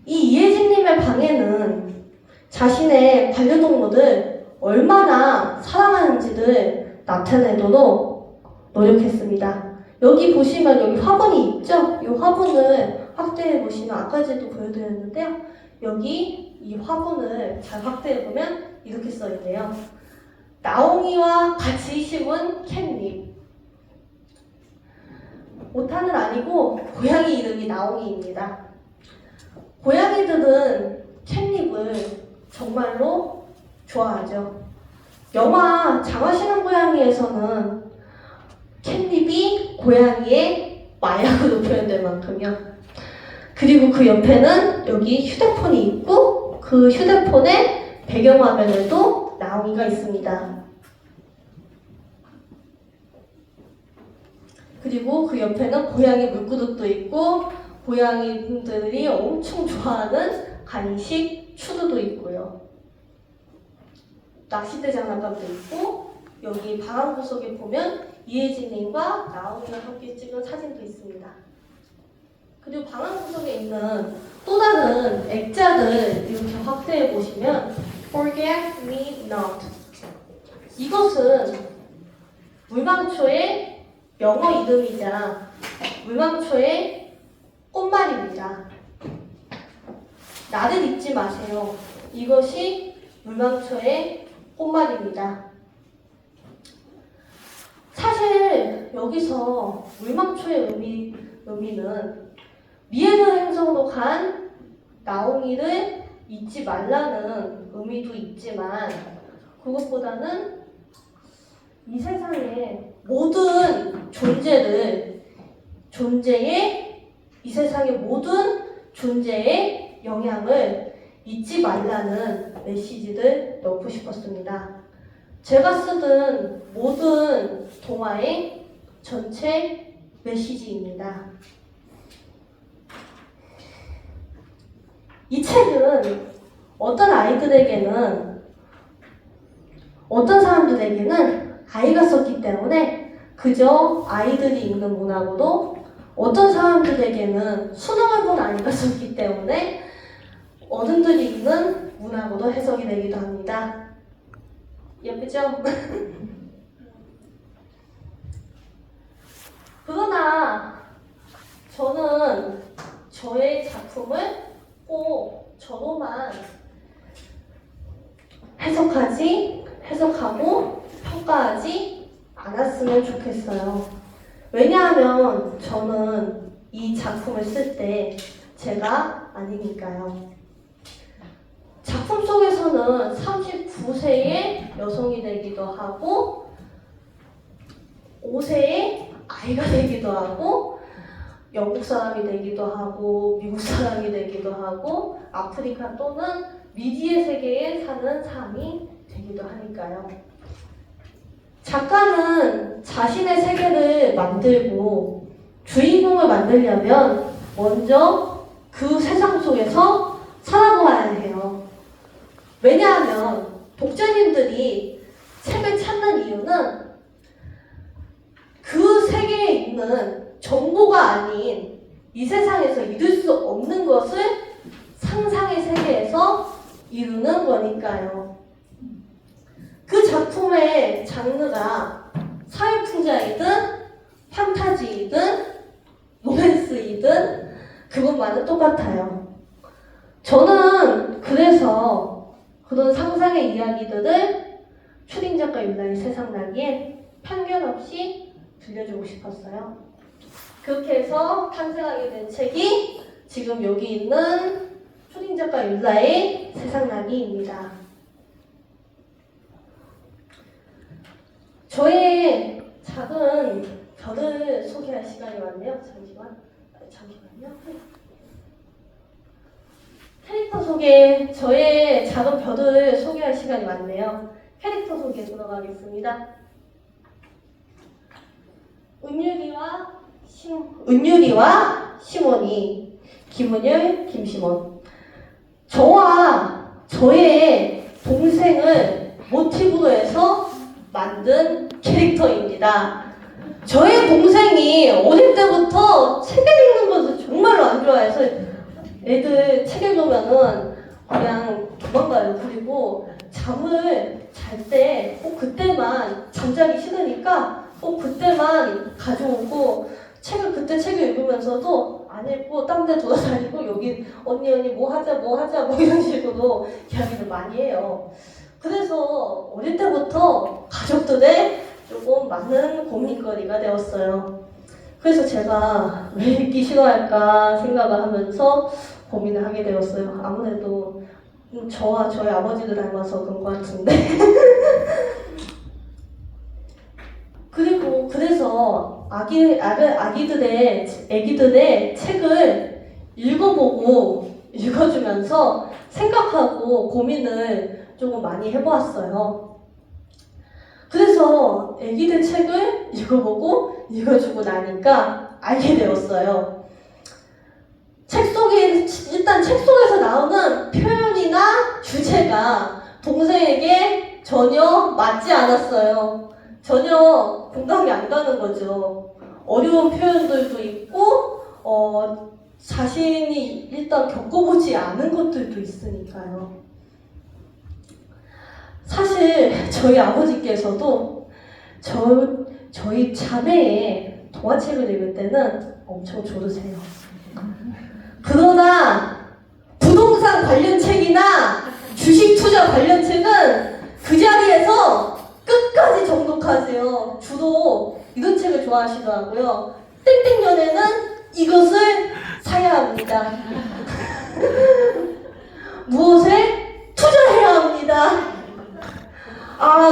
S2: 이 이혜진님의 방에는 자신의 반려동물을 얼마나 사랑하는지를 나타내도록 노력했습니다. 여기 보시면 여기 화분이 있죠? 이 화분을 확대해 보시면 아까도 보여드렸는데요. 여기 이 화분을 잘 확대해 보면 이렇게 써 있네요. 나옹이와 같이 심은 캣닙. 오타는 아니고 고양이 이름이 나옹이입니다. 고양이들은 캣닙을 정말로 좋아하죠. 영화 장화신은 고양이에서는 캣닙이 고양이의 마약으로 표현될 만큼요. 그리고 그 옆에는 여기 휴대폰이 있고 그 휴대폰의 배경화면에도 나옹이가 있습니다. 그리고 그 옆에는 고양이 물그릇도 있고 고양이들이 엄청 좋아하는 간식 추루도 있고요. 낚싯대 장난감도 있고 여기 방 구석에 보면 이혜진님과 나옹이가 함께 찍은 사진도 있습니다. 그리고 방 구석에 있는 또 다른 액자를 이렇게 확대해 보시면 Forget Me Not, 이것은 물망초의 영어 이름이자 물망초의 꽃말입니다. 나를 잊지 마세요. 이것이 물망초의 꽃말입니다. 사실 여기서 물망초의 의미는 미에르 행성으로 간 나옹이를 잊지 말라는 의미도 있지만 그것보다는 이 세상의 모든 이 세상의 모든 존재의 영향을 잊지 말라는 메시지를 넣고 싶었습니다. 제가 쓰던 모든 동화의 전체 메시지입니다. 이 책은 어떤 사람들에게는 아이가 썼기 때문에 그저 아이들이 읽는 문학으로, 어떤 사람들에게는 수능을 본 아이가 썼기 때문에 어른들이 읽는 문학으로 해석이 되기도 합니다. 예쁘죠? 그러나 저는 저의 작품을 꼭 저로만 해석하고 평가하지 않았으면 좋겠어요. 왜냐하면 저는 이 작품을 쓸 때 제가 아니니까요. 작품 속에서는 39세의 여성이 되기도 하고 5세의 아이가 되기도 하고 영국 사람이 되기도 하고 미국 사람이 되기도 하고 아프리카 또는 미디의 세계에 사는 사람이 되기도 하니까요. 작가는 자신의 세계를 만들고 주인공을 만들려면 먼저 그 세상 속에서 살아보아야 해요. 왜냐하면 독자님들이 책을 찾는 이유는 그 세계에 있는 정보가 아닌 이 세상에서 이룰 수 없는 것을 상상의 세계에서 이루는 거니까요. 그 작품의 장르가 사회풍자이든 판타지이든 로맨스이든 그것만은 똑같아요. 저는 그래서 그런 상상의 이야기들을 초딩작가 율라의 세상나기에 편견 없이 들려주고 싶었어요. 그렇게 해서 탄생하게 된 책이 지금 여기 있는 초딩작가 율라의 세상나기입니다. 저의 작은 별을 소개할 시간이 왔네요. 잠시만요. 캐릭터 소개, 저의 작은 별을 소개할 시간이 왔네요. 캐릭터 소개 들어가겠습니다. 은유리와 시몬이, 김은율, 김시몬. 저와 저의 동생을 모티브로 해서 만든 캐릭터입니다. 저의 동생이 어릴 때부터 책을 읽는 것을 정말로 안 좋아해서 애들 책 읽으면은 그냥 도망가요. 그리고 잠을 잘 때 꼭 그때만 잠자기 싫으니까 꼭 그때만 가져오고 그때 책을 읽으면서도 안 읽고 딴 데 돌아다니고 여기 언니 뭐 하자 뭐 이런 식으로 이야기를 많이 해요. 그래서 어릴 때부터 가족들의 조금 많은 고민거리가 되었어요. 그래서 제가 왜 읽기 싫어할까 생각을 하면서 고민을 하게 되었어요. 아무래도 저와 저희 아버지를 닮아서 그런 것 같은데. 그리고 그래서 애기들의 책을 읽어주면서 생각하고 고민을 조금 많이 해보았어요. 그래서 애기들 책을 읽어주고 나니까 알게 되었어요. 일단 책 속에서 나오는 표현이나 주제가 동생에게 전혀 맞지 않았어요. 전혀 공감이 안 가는 거죠. 어려운 표현들도 있고, 자신이 일단 겪어보지 않은 것들도 있으니까요. 사실 저희 아버지께서도 저희 자매의 동화책을 읽을 때는 엄청 조르세요. 그러나 부동산 관련 책이나 주식 투자 관련 책은 그 자리에서 끝까지 정독하세요. 주로 이런 책을 좋아하시더라고요. 땡땡년에는 이것을 사야 합니다. 무엇에 투자해야 합니다.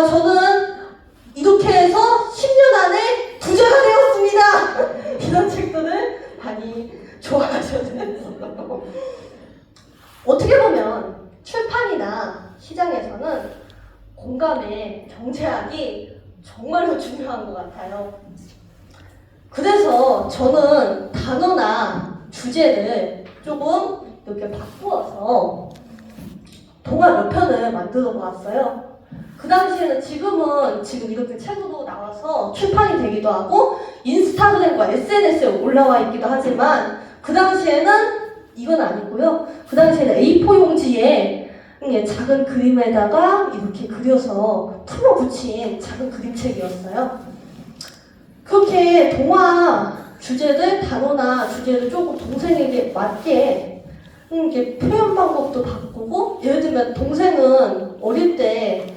S2: 저는 이렇게 해서 10년 안에 부자가 되었습니다. 이런 책들을 많이 좋아하셨어요. 어떻게 보면 출판이나 시장에서는 공감의 경제학이 정말로 중요한 것 같아요. 그래서 저는 단어나 주제를 조금 이렇게 바꾸어서 동화 몇 편을 만들어 보았어요. 그 당시에는 지금 이렇게 책으로 나와서 출판이 되기도 하고 인스타그램과 SNS에 올라와 있기도 하지만 그 당시에는 이건 아니고요. 그 당시에는 A4 용지에 작은 그림에다가 이렇게 그려서 풀어 붙인 작은 그림책이었어요. 그렇게 동화 주제들, 단어나 주제를 조금 동생에게 맞게 이렇게 표현 방법도 바꾸고, 예를 들면 동생은 어릴 때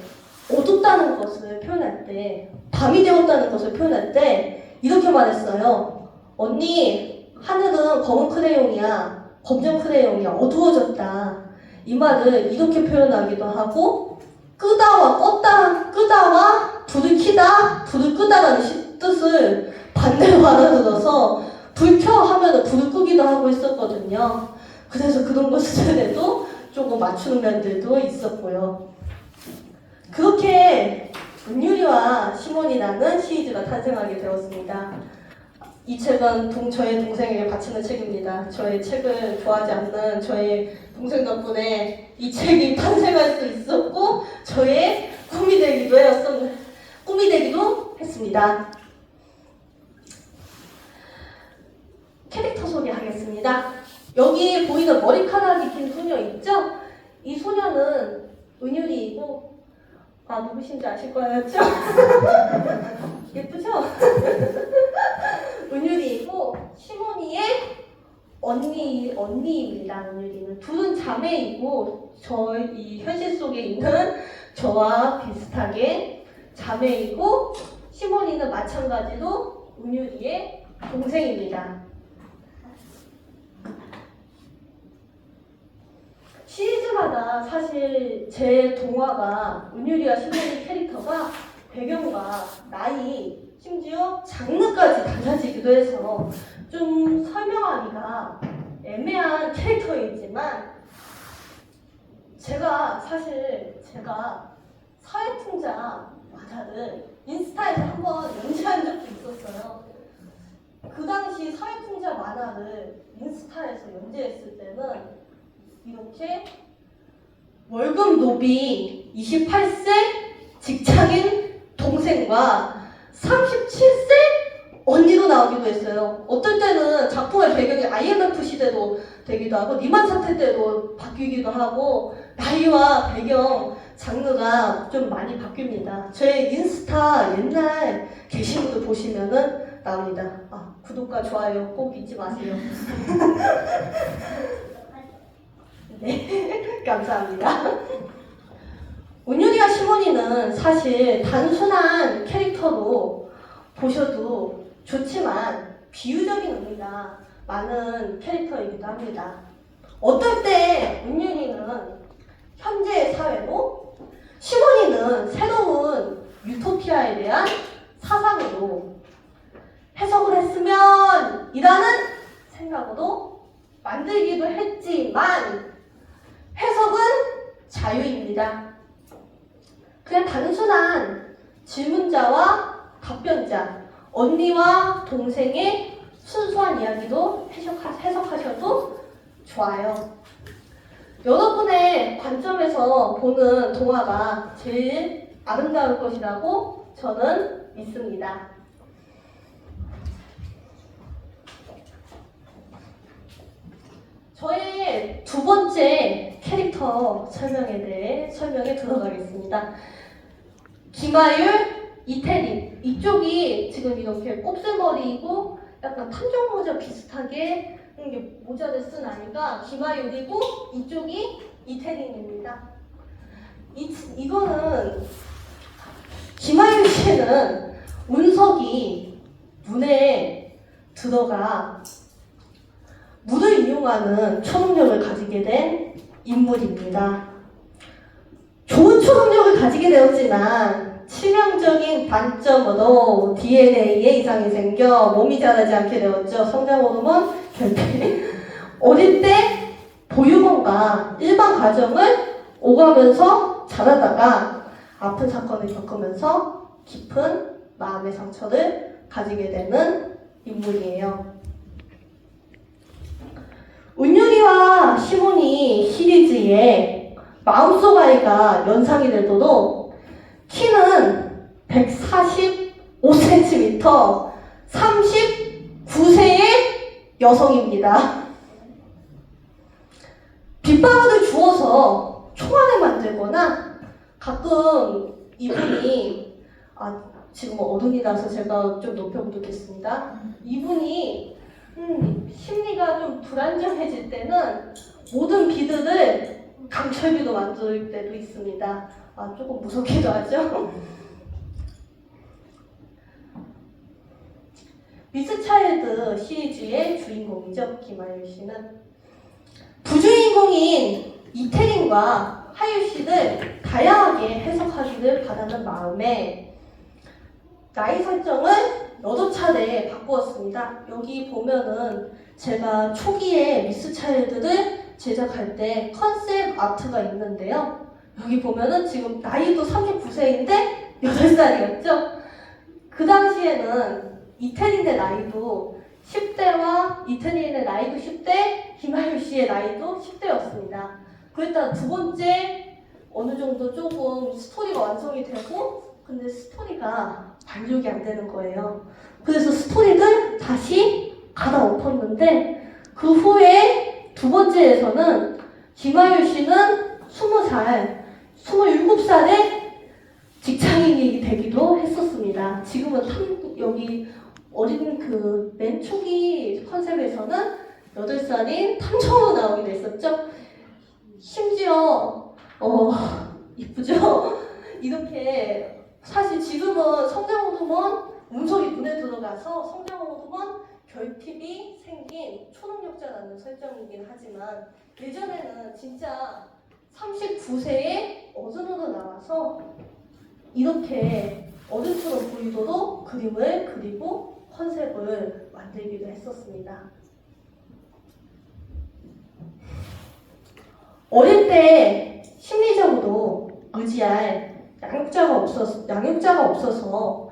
S2: 어둡다는 것을 표현할 때, 밤이 되었다는 것을 표현할 때 이렇게 말했어요. 언니, 하늘은 검은 크레용이야, 검정 크레용이야, 어두워졌다. 이 말을 이렇게 표현하기도 하고, 끄다와 껐다, 끄다와 불을 켜다, 불을 끄다라는 뜻을 반대로 알아들어서 불 켜 하면 불을 끄기도 하고 했었거든요. 그래서 그런 것들에도 조금 맞추는 면들도 있었고요. 그렇게 은유리와 시몬이라는 시리즈가 탄생하게 되었습니다. 이 책은 저의 동생에게 바치는 책입니다. 저의 책을 좋아하지 않는 저의 동생 덕분에 이 책이 탄생할 수 있었고 저의 꿈이 되기도 했습니다. 캐릭터 소개하겠습니다. 여기 보이는 머리카락이 긴 소녀 있죠? 이 소녀는 은유리이고 누구신지 아실 거였죠? 예쁘죠? 은유리이고 시몬이의 언니입니다. 은유리는 둘은 자매이고 이 현실 속에 있는 저와 비슷하게 자매이고 시몬이는 마찬가지로 은유리의 동생입니다. 시리즈마다 사실 제 동화가 은유리와 시몬이 캐릭터가 배경과 나이 심지어 장르까지 달라지기도 해서 좀 설명하기가 애매한 캐릭터이지만 제가 사회풍자 만화를 인스타에서 한번 연재한 적도 있었어요. 그 당시 사회풍자 만화를 인스타에서 연재했을 때는 이렇게 월급 노비 28세 직장인 동생과 37세 언니로 나오기도 했어요. 어떨 때는 작품의 배경이 IMF 시대도 되기도 하고 리만 사태 때도 바뀌기도 하고 나이와 배경 장르가 좀 많이 바뀝니다. 제 인스타 옛날 게시물을 보시면은 나옵니다. 구독과 좋아요 꼭 잊지 마세요. 네, 감사합니다. 은유리와 시몬이는 사실 단순한 캐릭터로 보셔도 좋지만 비유적인 의미가 많은 캐릭터이기도 합니다. 어떨 때 은유리는 현재의 사회로, 시몬이는 새로운 유토피아에 대한 사상으로 해석을 했으면 이라는 생각으로 만들기도 했지만 해석은 자유입니다. 그냥 단순한 질문자와 답변자, 언니와 동생의 순수한 이야기도 해석하셔도 좋아요. 여러분의 관점에서 보는 동화가 제일 아름다울 것이라고 저는 믿습니다. 저의 두 번째 캐릭터 설명에 들어가겠습니다. 김아율, 이태린. 이쪽이 지금 이렇게 곱슬머리이고 약간 탐정모자 비슷하게 모자를 쓴 아이가 김아율이고 이쪽이 이태린입니다. 이거는 김아율 씨는 운석이 눈에 들어가 물을 이용하는 초능력을 가지게 된 인물입니다. 좋은 초능력을 가지게 되었지만 치명적인 단점으로 DNA에 이상이 생겨 몸이 자라지 않게 되었죠. 성장 호르몬 결핍. 어릴 때 보육원과 일반 가정을 오가면서 자라다가 아픈 사건을 겪으면서 깊은 마음의 상처를 가지게 되는 인물이에요. 은유리와 시몬이 시리즈의 마음속 아이가 연상이 되도록 키는 145cm, 39세의 여성입니다. 빗방울을 주워서 총알을 만들거나 가끔 이분이 지금 어른이라서 제가 좀 높여보겠습니다. 이분이 심리가 좀 불안정해질 때는 모든 비들을 강철비로 만들 때도 있습니다. 조금 무섭기도 하죠. 미스 차일드 시리즈의 주인공이죠. 김하율 씨는. 부주인공인 이태린과 하율 씨를 다양하게 해석하기를 바라는 마음에 나이 설정을 8차례 바꾸었습니다. 여기 보면은 제가 초기에 미스 차일드를 제작할 때 컨셉 아트가 있는데요. 여기 보면은 지금 나이도 39세인데 8살이었죠? 그 당시에는 이태린의 나이도 10대와 이태린의 나이도 10대, 김하율 씨의 나이도 10대였습니다. 그랬다가 두 번째 어느 정도 조금 스토리가 완성이 되고 근데 스토리가 만족이 안 되는 거예요. 그래서 스토리를 다시 갈아엎었는데 그 후에 두 번째에서는 김하율 씨는 20살, 27살에 직장인이 되기도 했었습니다. 지금은 여기 어린 그 맨 초기 컨셉에서는 8살인 탐정으로 나오기도 했었죠. 심지어 이쁘죠? 이렇게 사실 지금은 성장호르몬 운석이 눈에 들어가서 성장호르몬 결핍이 생긴 초능력자라는 설정이긴 하지만 예전에는 진짜 39세에 어른으로 나와서 이렇게 어른처럼 보이도록 그림을 그리고 컨셉을 만들기도 했었습니다. 어릴 때 심리적으로 의지할 양육자가 없어서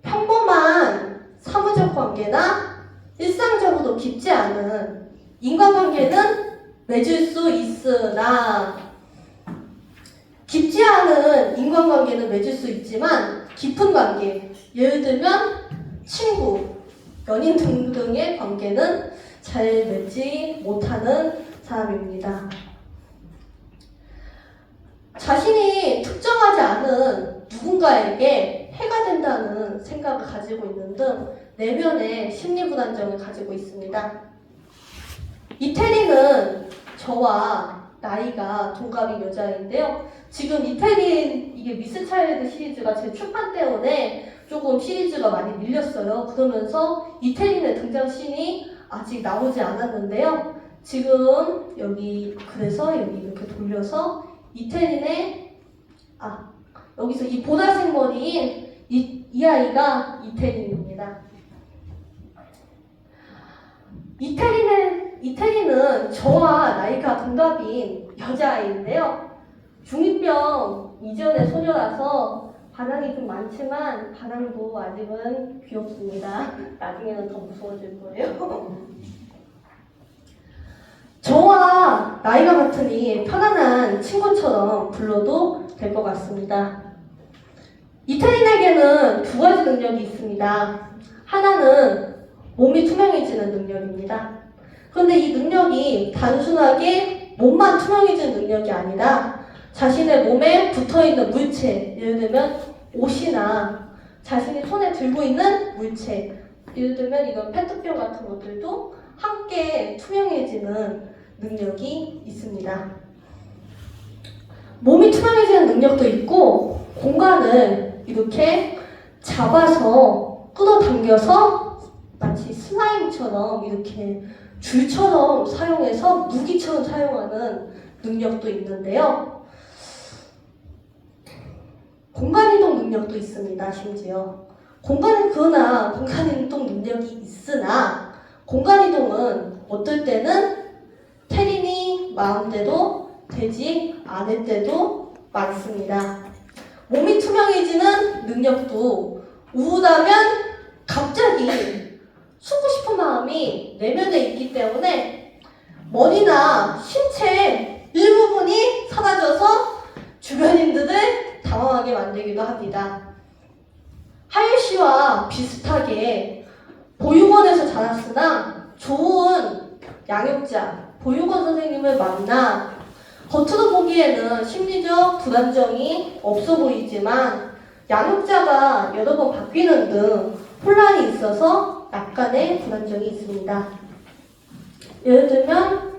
S2: 평범한 사무적 관계나 일상적으로 깊지 않은 인간관계는 맺을 수 있으나 깊지 않은 인간관계는 맺을 수 있지만 깊은 관계, 예를 들면 친구, 연인 등등의 관계는 잘 맺지 못하는 사람입니다. 자신이 특정하지 않은 누군가에게 해가 된다는 생각을 가지고 있는 등 내면의 심리 불안정을 가지고 있습니다. 이태리는 저와 나이가 동갑인 여자인데요. 지금 이태리 이게 미스 차일드 시리즈가 제 출판 때문에 조금 시리즈가 많이 밀렸어요. 그러면서 이태린의 등장씬이 아직 나오지 않았는데요. 지금 여기 그래서 여기 이렇게 돌려서 이태린의 여기서 이 보라색 머리인 이 아이가 이태린입니다. 이태린은 저와 나이가 동갑인 여자아이인데요. 중2병 이전의 소녀라서 반항이 좀 많지만 반항도 아직은 귀엽습니다. 나중에는 더 무서워질 거예요. 저와 나이가 같으니 편안한 친구처럼 불러도 될 것 같습니다. 이태린에게는 두 가지 능력이 있습니다. 하나는 몸이 투명해지는 능력입니다. 그런데 이 능력이 단순하게 몸만 투명해지는 능력이 아니라 자신의 몸에 붙어있는 물체, 예를 들면 옷이나 자신이 손에 들고 있는 물체, 예를 들면 이런 페트병 같은 것들도 함께 투명해지는 능력이 있습니다. 몸이 투명해지는 능력도 있고 공간을 이렇게 잡아서 끌어당겨서 마치 슬라임처럼 이렇게 줄처럼 사용해서 무기처럼 사용하는 능력도 있는데요. 공간이동 능력도 있습니다. 심지어 공간이동 능력이 있으나 공간이동은 어떨 때는 태린이 마음대로 되지 않을 때도 많습니다. 몸이 투명해지는 능력도 우울하면 갑자기 숨고 싶은 마음이 내면에 있기 때문에 머리나 신체 일부분이 사라져서 주변인들을 당황하게 만들기도 합니다. 하율 씨와 비슷하게 보육원에서 자랐으나 좋은 양육자, 보육원 선생님을 만나 겉으로 보기에는 심리적 불안정이 없어 보이지만 양육자가 여러 번 바뀌는 등 혼란이 있어서 약간의 불안정이 있습니다. 예를 들면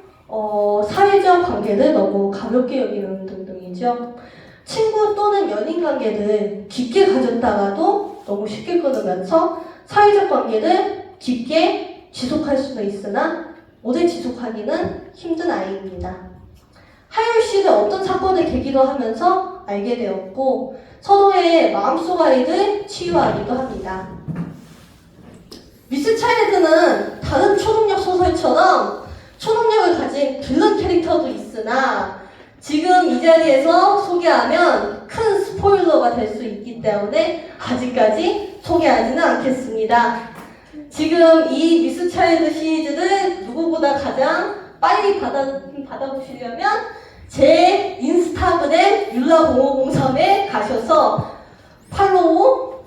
S2: 사회적 관계를 너무 가볍게 여기는 등등이죠. 친구 또는 연인 관계를 깊게 가졌다가도 너무 쉽게 끊으면서 사회적 관계를 깊게 지속할 수는 있으나 오래 지속하기는 힘든 아이입니다. 하율 씨는 어떤 사건을 계기로 하면서 알게 되었고 서로의 마음속 아이를 치유하기도 합니다. 미스 차일드는 다른 초능력 소설처럼 초능력을 가진 빌런 캐릭터도 있으나 지금 이 자리에서 소개하면 큰 스포일러가 될 수 있기 때문에 아직까지 소개하지는 않겠습니다. 지금 이 미스 차일드 시리즈를 누구보다 가장 빨리 받아보시려면 제 인스타그램 율라0503에 가셔서 팔로우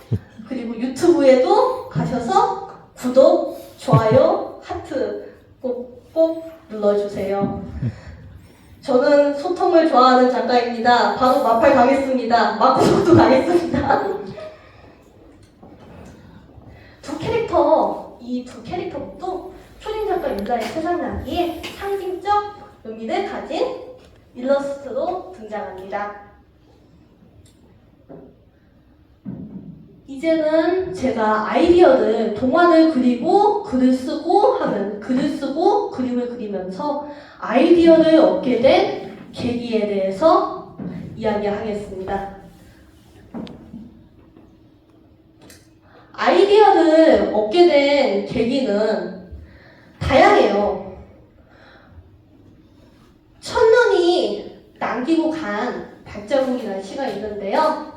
S2: 그리고 유튜브에도 가셔서 구독, 좋아요, 하트 꼭 눌러주세요. 저는 소통을 좋아하는 작가입니다. 바로 마팔 가겠습니다. 마구속도 가겠습니다. 이 두 캐릭터도 초딩 작가 율라의 세상 나기에 상징적 의미를 가진 일러스트로 등장합니다. 이제는 제가 아이디어를 동화를 그리고 글을 쓰고 그림을 그리면서 아이디어를 얻게 된 계기에 대해서 이야기하겠습니다. 아이디어를 얻게 된 계기는 다양해요. 천년이 남기고 간 발자국이라는 시가 있는데요.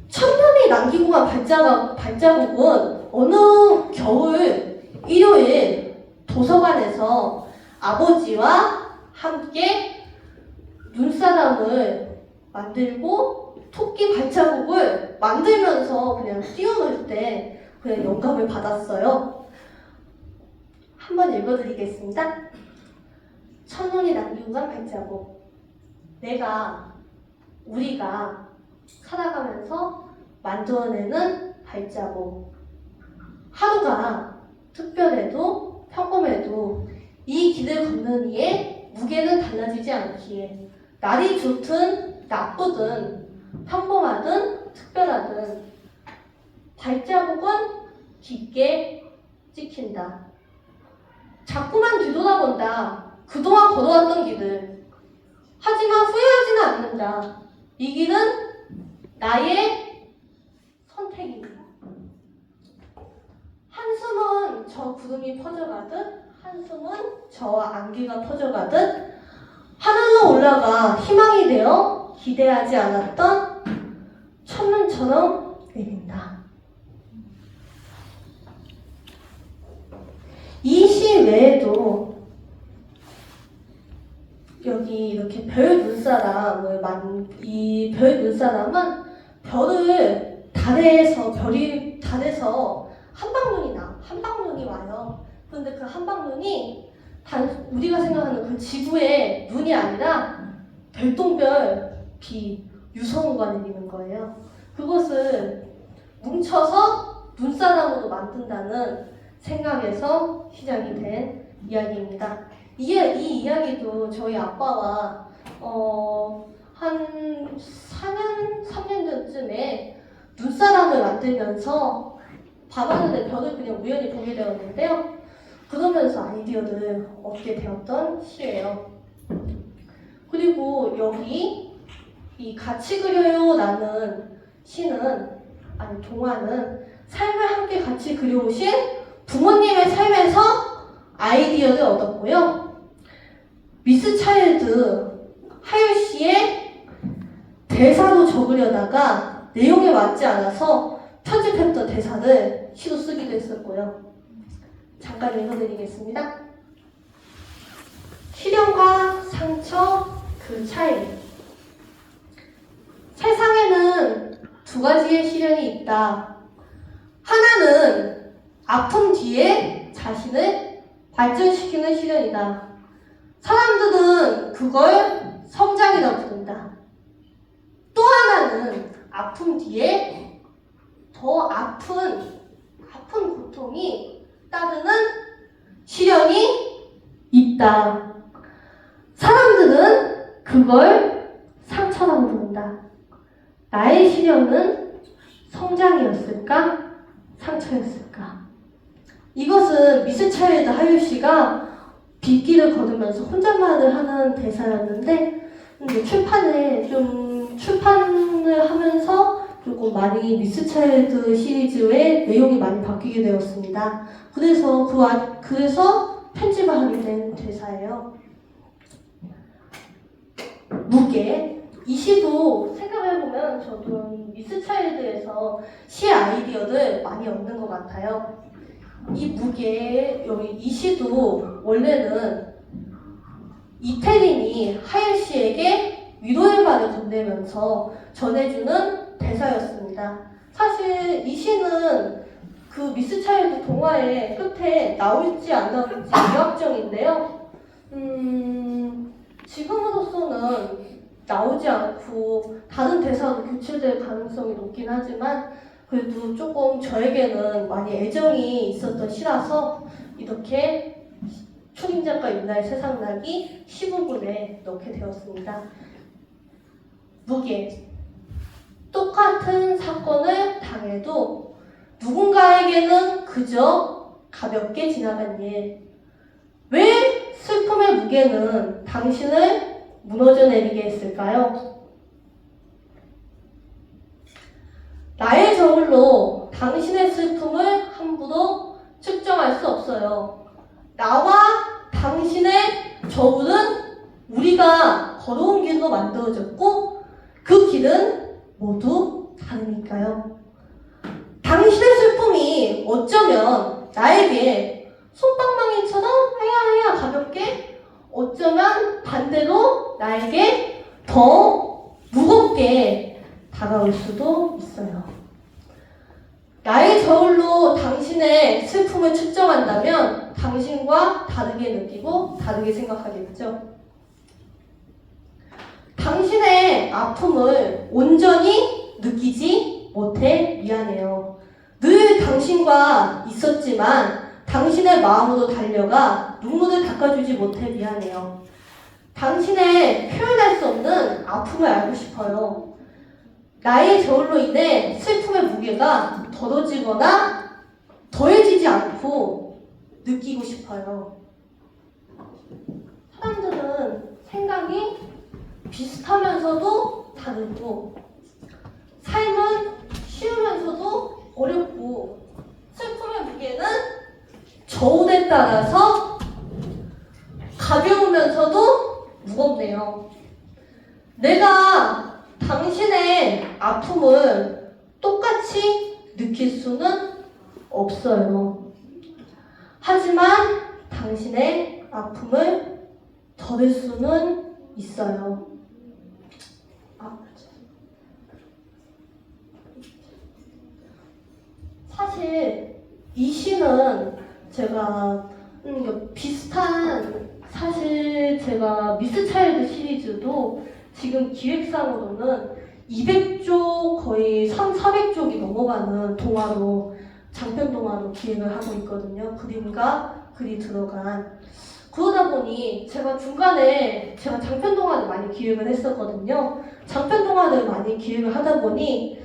S2: 천년이 남기고 간 발자국은 어느 겨울 일요일 도서관에서 아버지와 함께 눈사람을 만들고 토끼 발자국을 만들면서 그냥 띄워놓을 때 그냥 영감을 받았어요. 한번 읽어드리겠습니다. 천년이 남기고 간 발자국. 우리가 살아가면서 만들어내는 발자국. 하루가 특별해도 평범해도 이 길을 걷는 이의 무게는 달라지지 않기에 날이 좋든 나쁘든 평범하든 특별하든 발자국은 깊게 찍힌다. 자꾸만 뒤돌아본다. 그동안 걸어왔던 길을. 하지만 후회하지는 않는다. 이 길은 나의 선택입니다. 한숨은 저 구름이 퍼져가듯 한숨은 저 안개가 퍼져가듯 하늘로 올라가 희망이 되어 기대하지 않았던 첫눈처럼 내린다. 이 시 외에도 여기 이렇게 별 눈사람은 달에서 한방눈이 와요. 그런데 그 한방눈이 우리가 생각하는 그 지구의 눈이 아니라 별똥별 유성우가 내리는 거예요. 그것을 뭉쳐서 눈사람으로 만든다는 생각에서 시작이 된 이야기입니다. 이 이야기도 저희 아빠와 한 3년 전쯤에 눈사람을 만들면서 밤하늘에 별을 그냥 우연히 보게 되었는데요. 그러면서 아이디어를 얻게 되었던 시예요. 그리고 여기 이 같이 그려요 라는 동화는 삶을 함께 같이 그려오신 부모님의 삶에서 아이디어를 얻었고요. 미스 차일드 하율 씨의 대사로 적으려다가 내용에 맞지 않아서 편집했던 대사를 시로 쓰기도 했었고요. 잠깐 읽어드리겠습니다. 시련과 상처 그 차이. 세상에는 두 가지의 시련이 있다. 하나는 아픔 뒤에 자신을 발전시키는 시련이다. 사람들은 그걸 성장이라고 부른다. 또 하나는 아픔 뒤에 더 아픈 고통이 따르는 시련이 있다. 사람들은 그걸 상처라고 부른다. 나의 시련은 성장이었을까? 상처였을까? 이것은 미스 차일드 하유 씨가 빗길을 걸으면서 혼잣말을 하는 대사였는데 출판을 하면서 조금 많이 미스 차일드 시리즈의 내용이 많이 바뀌게 되었습니다. 그래서 편집을 하게 된 대사예요. 무게. 이 시도 생각해보면 저도 미스 차일드에서 시의 아이디어를 많이 얻는 것 같아요. 이 무게, 여기 이 시도 원래는 이태린이 하율 씨에게 위로의 말을 건네면서 전해주는 대사였습니다. 사실 이 시는 그 미스 차일드 동화의 끝에 나올지 안 나올지 미확정인데요. 지금으로서는 나오지 않고 다른 대사로 교체될 가능성이 높긴 하지만 그래도 조금 저에게는 많이 애정이 있었던 시라서 이렇게 초림작가 윤나의 세상나기 15분에 넣게 되었습니다. 무게. 똑같은 사건을 당해도 누군가에게는 그저 가볍게 지나간 일. 왜 슬픔의 무게는 당신을 무너져 내리게 했을까요? 나의 저울로 당신의 슬픔을 함부로 측정할 수 없어요. 나와 당신의 저울은 우리가 걸어온 길로 만들어졌고 그 길은 모두 다르니까요. 당신의 슬픔이 어쩌면 나에게 솜방망이처럼 하야하야 가볍게 어쩌면 반대로 나에게 더 무겁게 다가올 수도 있어요. 나의 저울로 당신의 슬픔을 측정한다면 당신과 다르게 느끼고 다르게 생각하겠죠. 당신의 아픔을 온전히 느끼지 못해 미안해요. 늘 당신과 있었지만 당신의 마음으로 달려가 눈물을 닦아주지 못해 미안해요. 당신의 표현할 수 없는 아픔을 알고 싶어요. 나의 저울로 인해 슬픔의 무게가 덜어지거나 더해지지 않고 느끼고 싶어요. 사람들은 생각이 비슷하면서도 다르고 삶은 쉬우면서도 어렵고 슬픔의 무게는 저울에 따라서 가벼우면서도 무겁네요. 내가 당신의 아픔을 똑같이 느낄 수는 없어요. 하지만 당신의 아픔을 덜을 수는 있어요. 사실 이 시는 제가 사실 제가 미스 차일드 시리즈도 지금 기획상으로는 200쪽 거의 400쪽이 넘어가는 동화로 장편 동화로 기획을 하고 있거든요. 그림과 글이 들어간. 그러다 보니 제가 중간에 장편 동화를 많이 기획을 했었거든요. 장편 동화를 많이 기획을 하다 보니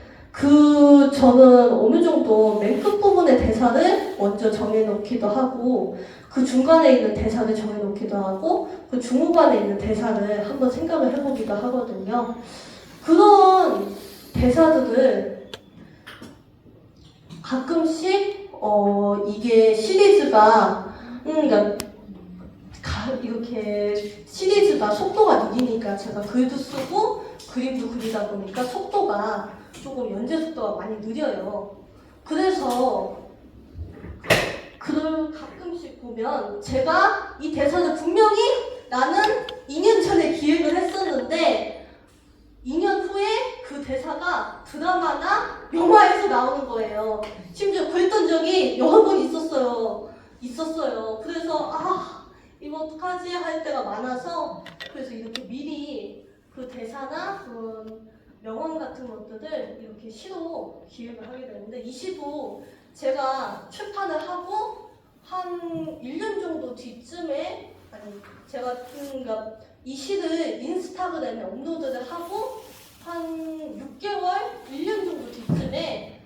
S2: 저는 어느 정도 맨 끝부분의 대사를 먼저 정해놓기도 하고 그 중간에 있는 대사를 정해놓기도 하고 그 중후반에 있는 대사를 한번 생각을 해보기도 하거든요. 그런 대사들을 가끔씩 이게 시리즈가 그러니까 이렇게 시리즈가 속도가 느리니까 제가 글도 쓰고 그림도 그리다 보니까 속도가 조금 연재 속도가 많이 느려요. 그래서 글을 가끔씩 보면 제가 이 대사를 분명히 나는 2년 전에 기획을 했었는데 2년 후에 그 대사가 드라마나 영화에서 나오는 거예요. 심지어 그랬던 적이 여러 번 있었어요. 그래서 이거 어떡하지 할 때가 많아서 그래서 이렇게 미리 그 대사나 그런 명언 같은 것들을 이렇게 시로 기획을 하게 되는데 이 시도 제가 출판을 하고 한 1년 정도 뒤쯤에 제가 그러니까 이 시를 인스타그램에 업로드를 하고 한 6개월, 1년 정도 뒤쯤에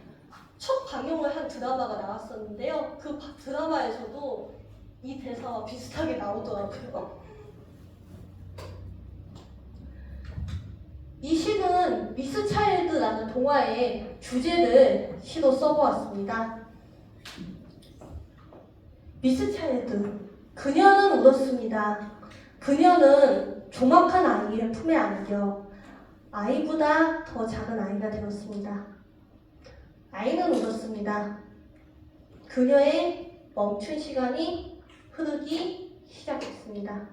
S2: 첫 방영을 한 드라마가 나왔었는데요. 그 드라마에서도 이 대사와 비슷하게 나오더라고요. 이 시는 미스 차일드라는 동화의 주제를 시로 써보았습니다. 미스 차일드, 그녀는 울었습니다. 그녀는 조막한 아이를 품에 안겨 아이보다 더 작은 아이가 되었습니다. 아이는 울었습니다. 그녀의 멈춘 시간이 흐르기 시작했습니다.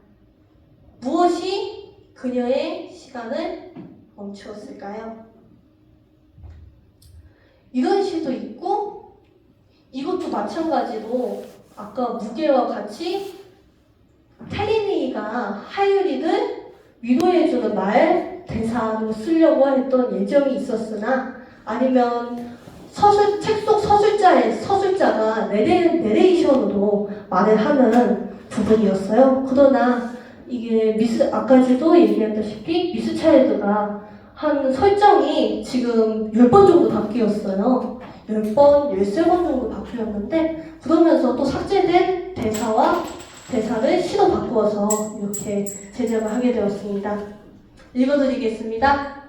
S2: 무엇이 그녀의 시간을 멈추었을까요? 이런 시도 있고, 이것도 마찬가지로 아까 무게와 같이 테리니가 하유리를 위로해주는 말 대사로 쓰려고 했던 예정이 있었으나, 아니면 책 속 서술자가 내레이션으로 말을 하는 부분이었어요. 그러나 이게 아까지도 얘기했다시피 미스 차일드가 한 설정이 지금 10번 정도 바뀌었어요. 10번, 13번 정도 바뀌었는데, 그러면서 또 삭제된 대사를 시로 바꾸어서 이렇게 제작을 하게 되었습니다. 읽어드리겠습니다.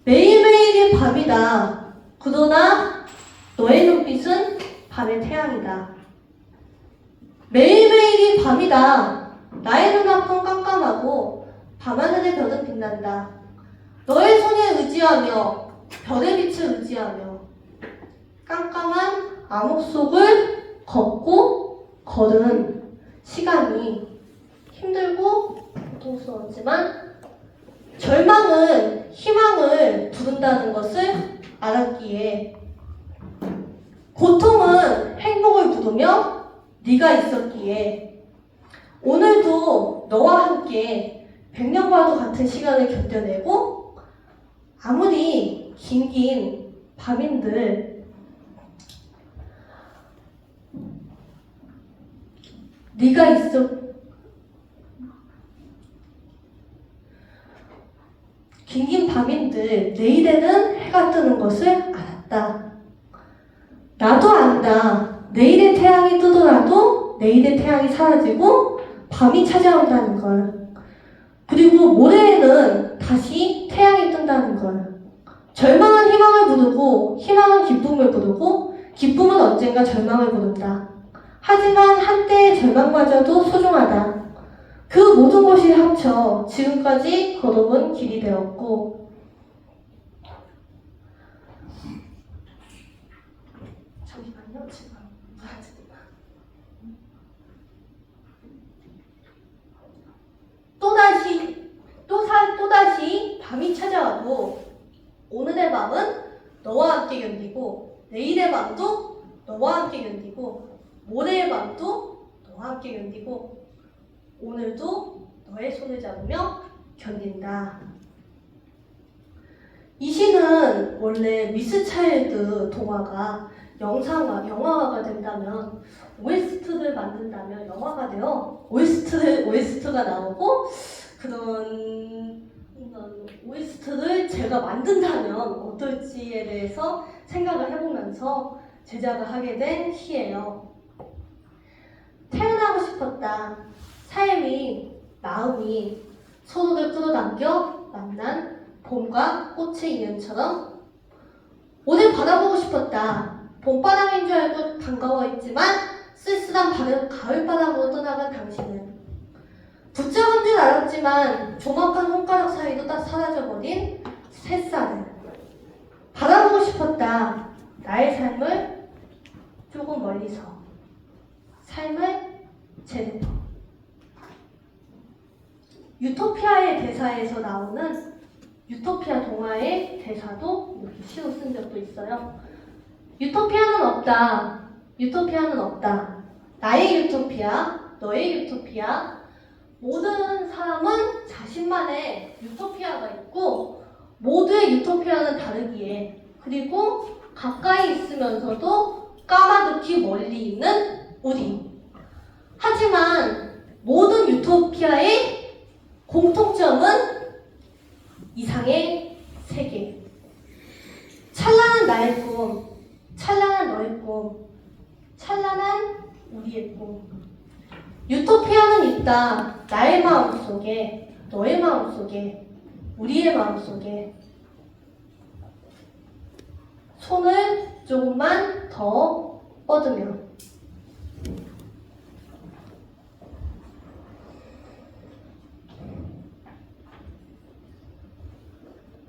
S2: 매일매일이 밤이다. 그러나 너의 눈빛은 밤의 태양이다. 매일매일이 밤이다. 나의 눈앞은 깜깜하고 밤하늘의 별은 빛난다. 너의 손에 의지하며 별의 빛을 의지하며 깜깜한 암흑 속을 걸은 시간이 힘들고 고통스러웠지만 절망은 희망을 부른다는 것을 알았기에, 고통은 행복을 부르며 네가 있었기에 오늘도 너와 함께 100년과도 같은 시간을 견뎌내고, 아무리 긴 밤인들 긴 밤인들 내일에는 해가 뜨는 것을 알았다. 나도 안다. 내일의 태양이 뜨더라도 내일의 태양이 사라지고 밤이 찾아온다는 걸. 그리고 모레에는 다시 태양이 뜬다는 걸. 절망은 희망을 부르고 희망은 기쁨을 부르고 기쁨은 언젠가 절망을 부른다. 하지만 한때의 절망마저도 소중하다. 그 모든 것이 합쳐 지금까지 걸어온 길이 되었고, 잠시만요. 지금 또다시 밤이 찾아와도 오늘의 밤은 너와 함께 견디고, 내일의 밤도 너와 함께 견디고, 모레의 밤도 너와 함께 견디고, 오늘도 너의 손을 잡으며 견딘다. 이 시는 원래 미스 차일드 동화가 영화화가 된다면, OST를 만든다면 영화가 되어 OST가 나오고, 그런 OST를 제가 만든다면 어떨지에 대해서 생각을 해보면서 제작을 하게 된 시예요. 태어나고 싶었다. 삶이, 마음이 서로를 끌어당겨 만난 봄과 꽃의 인연처럼 오늘 바라보고 싶었다. 봄바람인 줄 알고 반가워했지만 쓸쓸한 가을바람으로 떠나간 당신은 붙잡은 줄 알았지만 조막한 손가락 사이로 딱 사라져버린 새살을 바라보고 싶었다. 나의 삶을 조금 멀리서, 삶을 제대로. 유토피아의 대사에서 나오는 유토피아 동화의 대사도 이렇게 시로 쓴 적도 있어요. 유토피아는 없다. 유토피아는 없다. 나의 유토피아, 너의 유토피아. 모든 사람은 자신만의 유토피아가 있고, 모두의 유토피아는 다르기에, 그리고 가까이 있으면서도 까마득히 멀리 있는 우리. 하지만 모든 유토피아의 공통점은 이상의 세계. 찬란한 나의 꿈, 찬란한 꿈, 찬란한 우리의 꿈. 유토피아는 있다. 나의 마음속에, 너의 마음속에, 우리의 마음속에. 손을 조금만 더 뻗으며.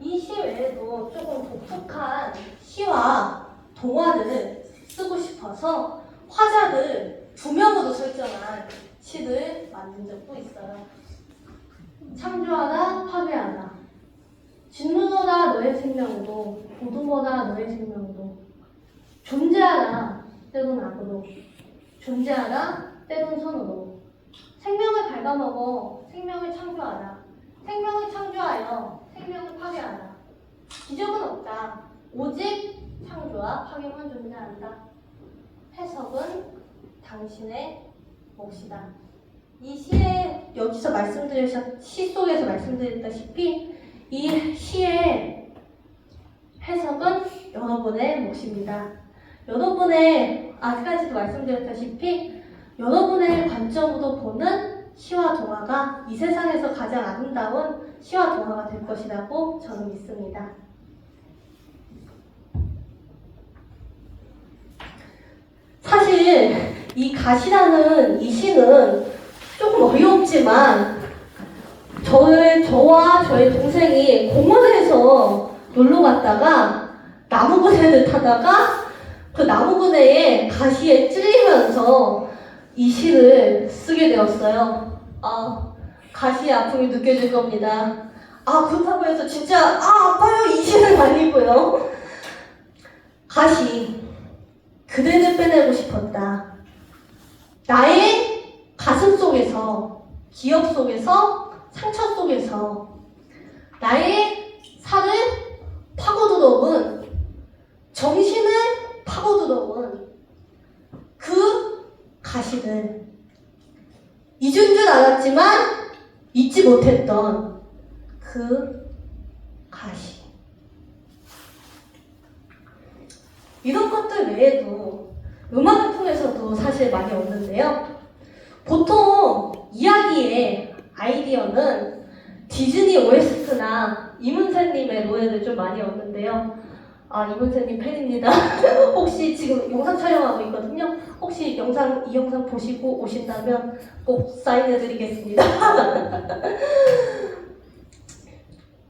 S2: 이 시 외에도 조금 독특한 시와 동화를 쓰고 싶어서 화자를 2명으로 설정한 시를 만든 적도 있어요. 창조하라, 파괴하라. 짓누르라 너의 생명으로, 보듬어라 너의 생명으로. 존재하라, 때론 악으로. 존재하라, 때론 선으로. 생명을 갉아먹어 생명을 창조하라. 생명을 창조하여 생명을 파괴하라. 기적은 없다. 오직 창조와 파괴만 존재한다. 해석은 당신의 몫이다. 이 시에 여기서 시 속에서 말씀드렸다시피 이 시의 해석은 여러분의 몫입니다. 여러분의 아까지도 말씀드렸다시피 여러분의 관점으로 보는 시와 동화가 이 세상에서 가장 아름다운 시와 동화가 될 것이라고 저는 믿습니다. 사실 이 가시라는 이 시는 조금 어이없지만 저와 저의 동생이 공원에서 놀러 갔다가 나무그네를 타다가 그 나무그네에 가시에 찔리면서 이 시를 쓰게 되었어요. 가시의 아픔이 느껴질 겁니다. 그렇다고 해서 진짜 아파요 이 시는 아니고요. 가시, 그대를 빼내고 싶었다. 나의 가슴 속에서, 기억 속에서, 상처 속에서 나의 살을 파고들어온, 정신을 파고들어온 그 가시를 잊은 줄 알았지만 잊지 못했던 그 가시. 이런 것들 외에도 음악을 통해서도 사실 많이 얻는데요. 보통 이야기의 아이디어는 디즈니 OST나 이문세님의 노래를 좀 많이 얻는데요. 이문세님 팬입니다. 혹시 지금 영상 촬영하고 있거든요. 혹시 이 영상 보시고 오신다면 꼭 사인해드리겠습니다.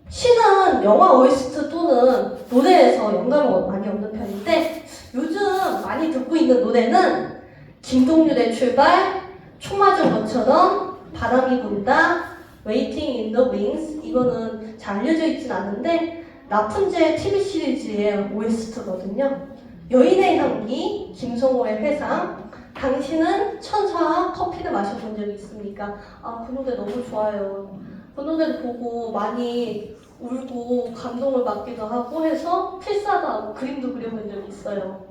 S2: 시는 영화 OST 또는 노래에서 영감을 많이 얻는 편인데 요즘 많이 듣고 있는 노래는 김동률의 출발, 총 맞은 것처럼, 바람이 분다, Waiting in the Wings. 이거는 잘 알려져 있진 않은데 라푼젤 TV 시리즈의 OST거든요. 여인의 향기, 김성호의 회상, 당신은 천사와 커피를 마셔본 적이 있습니까? 그 노래 너무 좋아요. 그 노래를 보고 많이 울고 감동을 받기도 하고 해서 필사도 하고 그림도 그려본 적이 있어요.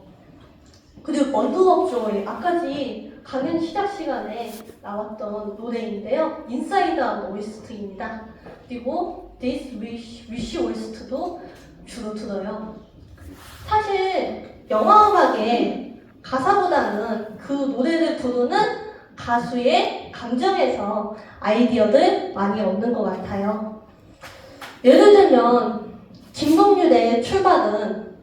S2: 그리고 번들 오브 조이, 아까지 강연 시작 시간에 나왔던 노래인데요. 인사이드 아웃 OST입니다. 그리고 This Wish OST도 주로 들어요. 사실 영화 음악의 가사보다는 그 노래를 부르는 가수의 감정에서 아이디어를 많이 얻는 것 같아요. 예를 들면 김동률의 출발은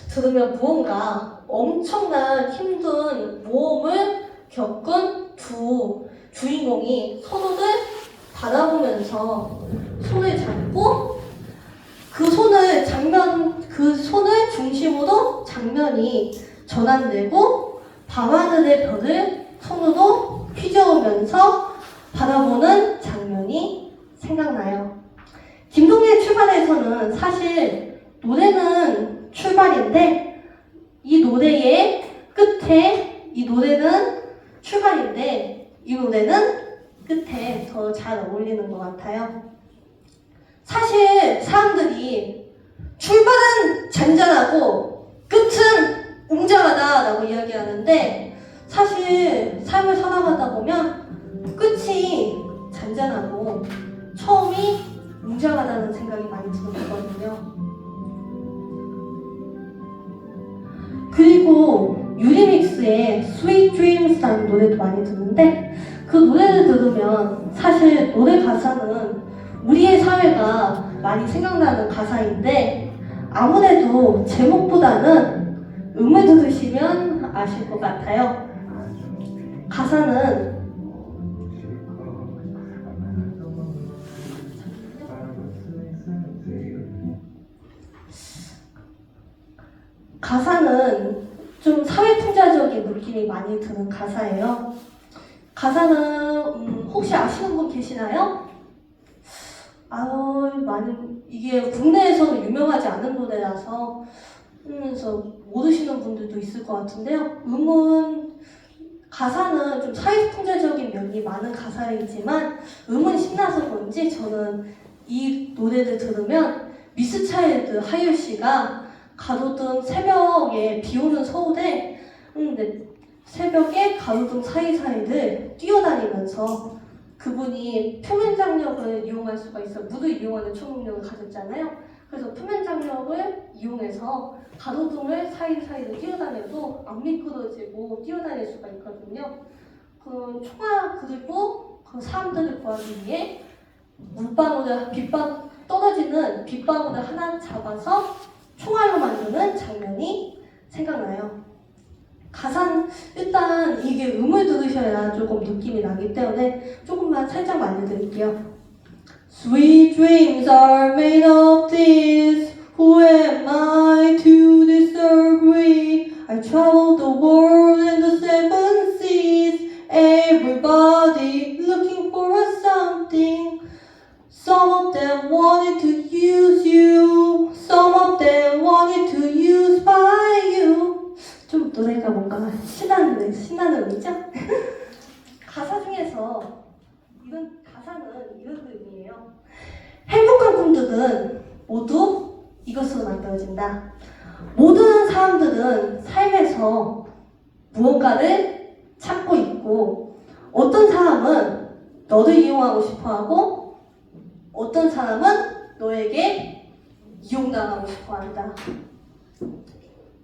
S2: 들으면 무언가 엄청난 힘든 모험을 겪은 두 주인공이 서로를 바라보면서 손을 잡고 그 손을 중심으로 장면이 전환되고 밤하늘의 별을 손으로 휘저으면서 바라보는 장면이 생각나요. 김동률의 출발에서는 사실 노래는 출발인데 이 노래의 끝에 이 노래는 출발인데 이 노래는 끝에 더 잘 어울리는 것 같아요. 사실 사람들이 출발은 잔잔하고 끝은 웅장하다라고 이야기하는데 사실 삶을 살아가다 보면 끝이 잔잔하고 처음이 웅장하다는 생각이 많이 들었거든요. 그리고 유리믹스의 Sweet Dreams라는 노래도 많이 듣는데 그 노래를 들으면 사실 노래 가사는 우리의 사회가 많이 생각나는 가사인데 아무래도 제목보다는 음을 들으시면 아실 것 같아요. 가사는 좀 사회풍자적인 느낌이 많이 드는 가사예요. 가사는 혹시 아시는 분 계시나요? 이게 국내에서는 유명하지 않은 노래라서 그래서 모르시는 분들도 있을 것 같은데요. 가사는 좀 사회풍자적인 면이 많은 가사이지만 음은 신나서 그런지 저는 이 노래를 들으면 미스차일드 하율 씨가 가로등 새벽에 비 오는 서울에 새벽에 가로등 사이사이를 뛰어다니면서 그분이 표면장력을 이용할 수가 있어 물을 이용하는 초능력을 가졌잖아요. 그래서 표면장력을 이용해서 가로등을 사이사이를 뛰어다녀도 안 미끄러지고 뛰어다닐 수가 있거든요. 그리고 그 사람들을 구하기 위해 떨어지는 빗방울을 하나 잡아서 총알로 만드는 장면이 생각나요. 일단 이게 음을 들으셔야 조금 느낌이 나기 때문에 조금만 살짝만 알려드릴게요. Sweet dreams are made of this. Who am I to disagree? I traveled the world and the seven seas. Everybody looking for a something. Some of them wanted to use you. Some of them wanted to use by you. 좀 노래가 뭔가 신나는 음이죠? 가사는 이런 의미예요. 행복한 꿈들은 모두 이것으로 만들어진다. 모든 사람들은 삶에서 무언가를 찾고 있고 어떤 사람은 너를 이용하고 싶어하고 어떤 사람은 너에게 이용당하고 싶어한다.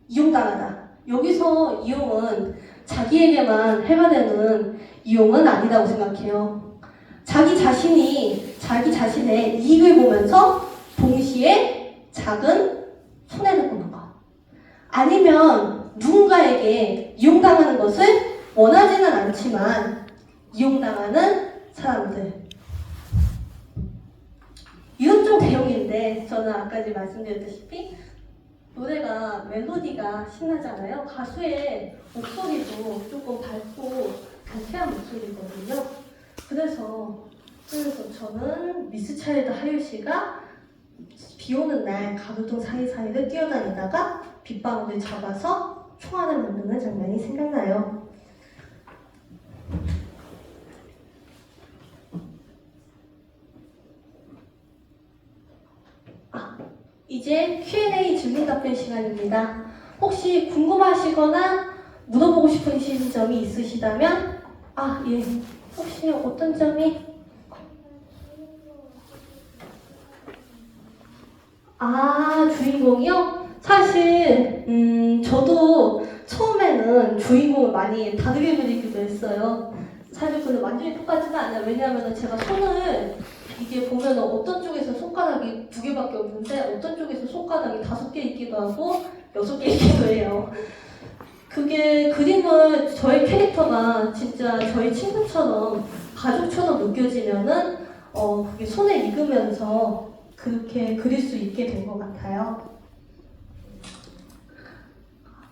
S2: 이용당하다. 여기서 이용은 자기에게만 해가 되는 이용은 아니라고 생각해요. 자기 자신의 이익을 보면서 동시에 작은 손해를 보는 것. 아니면 누군가에게 이용당하는 것을 원하지는 않지만 이용당하는 사람들. 이런 쪽 내용인데 저는 아까 말씀드렸다시피 노래가 멜로디가 신나잖아요. 가수의 목소리도 조금 밝고 경쾌한 목소리거든요. 그래서 저는 미스차일드 하율 씨가 비 오는 날 가로등 사이사이를 뛰어다니다가 빗방울을 잡아서 총알을 만드는 장면이 생각나요. 이제 Q&A 질문 답변 시간입니다. 혹시 궁금하시거나 물어보고 싶으신 점이 있으시다면 예. 혹시 어떤 점이? 주인공이요? 사실 저도 처음에는 주인공을 많이 다르게 그리기도 했어요. 사실 근데 완전히 똑같지는 않아요. 왜냐하면 제가 손을 이게 보면 어떤 쪽에서 손가락이 2개밖에 없는데 어떤 쪽에서 손가락이 5개 있기도 하고 6개 있기도 해요. 그게 그림을 저의 캐릭터가 진짜 저희 친구처럼 가족처럼 느껴지면은 그게 손에 익으면서 그렇게 그릴 수 있게 된 것 같아요.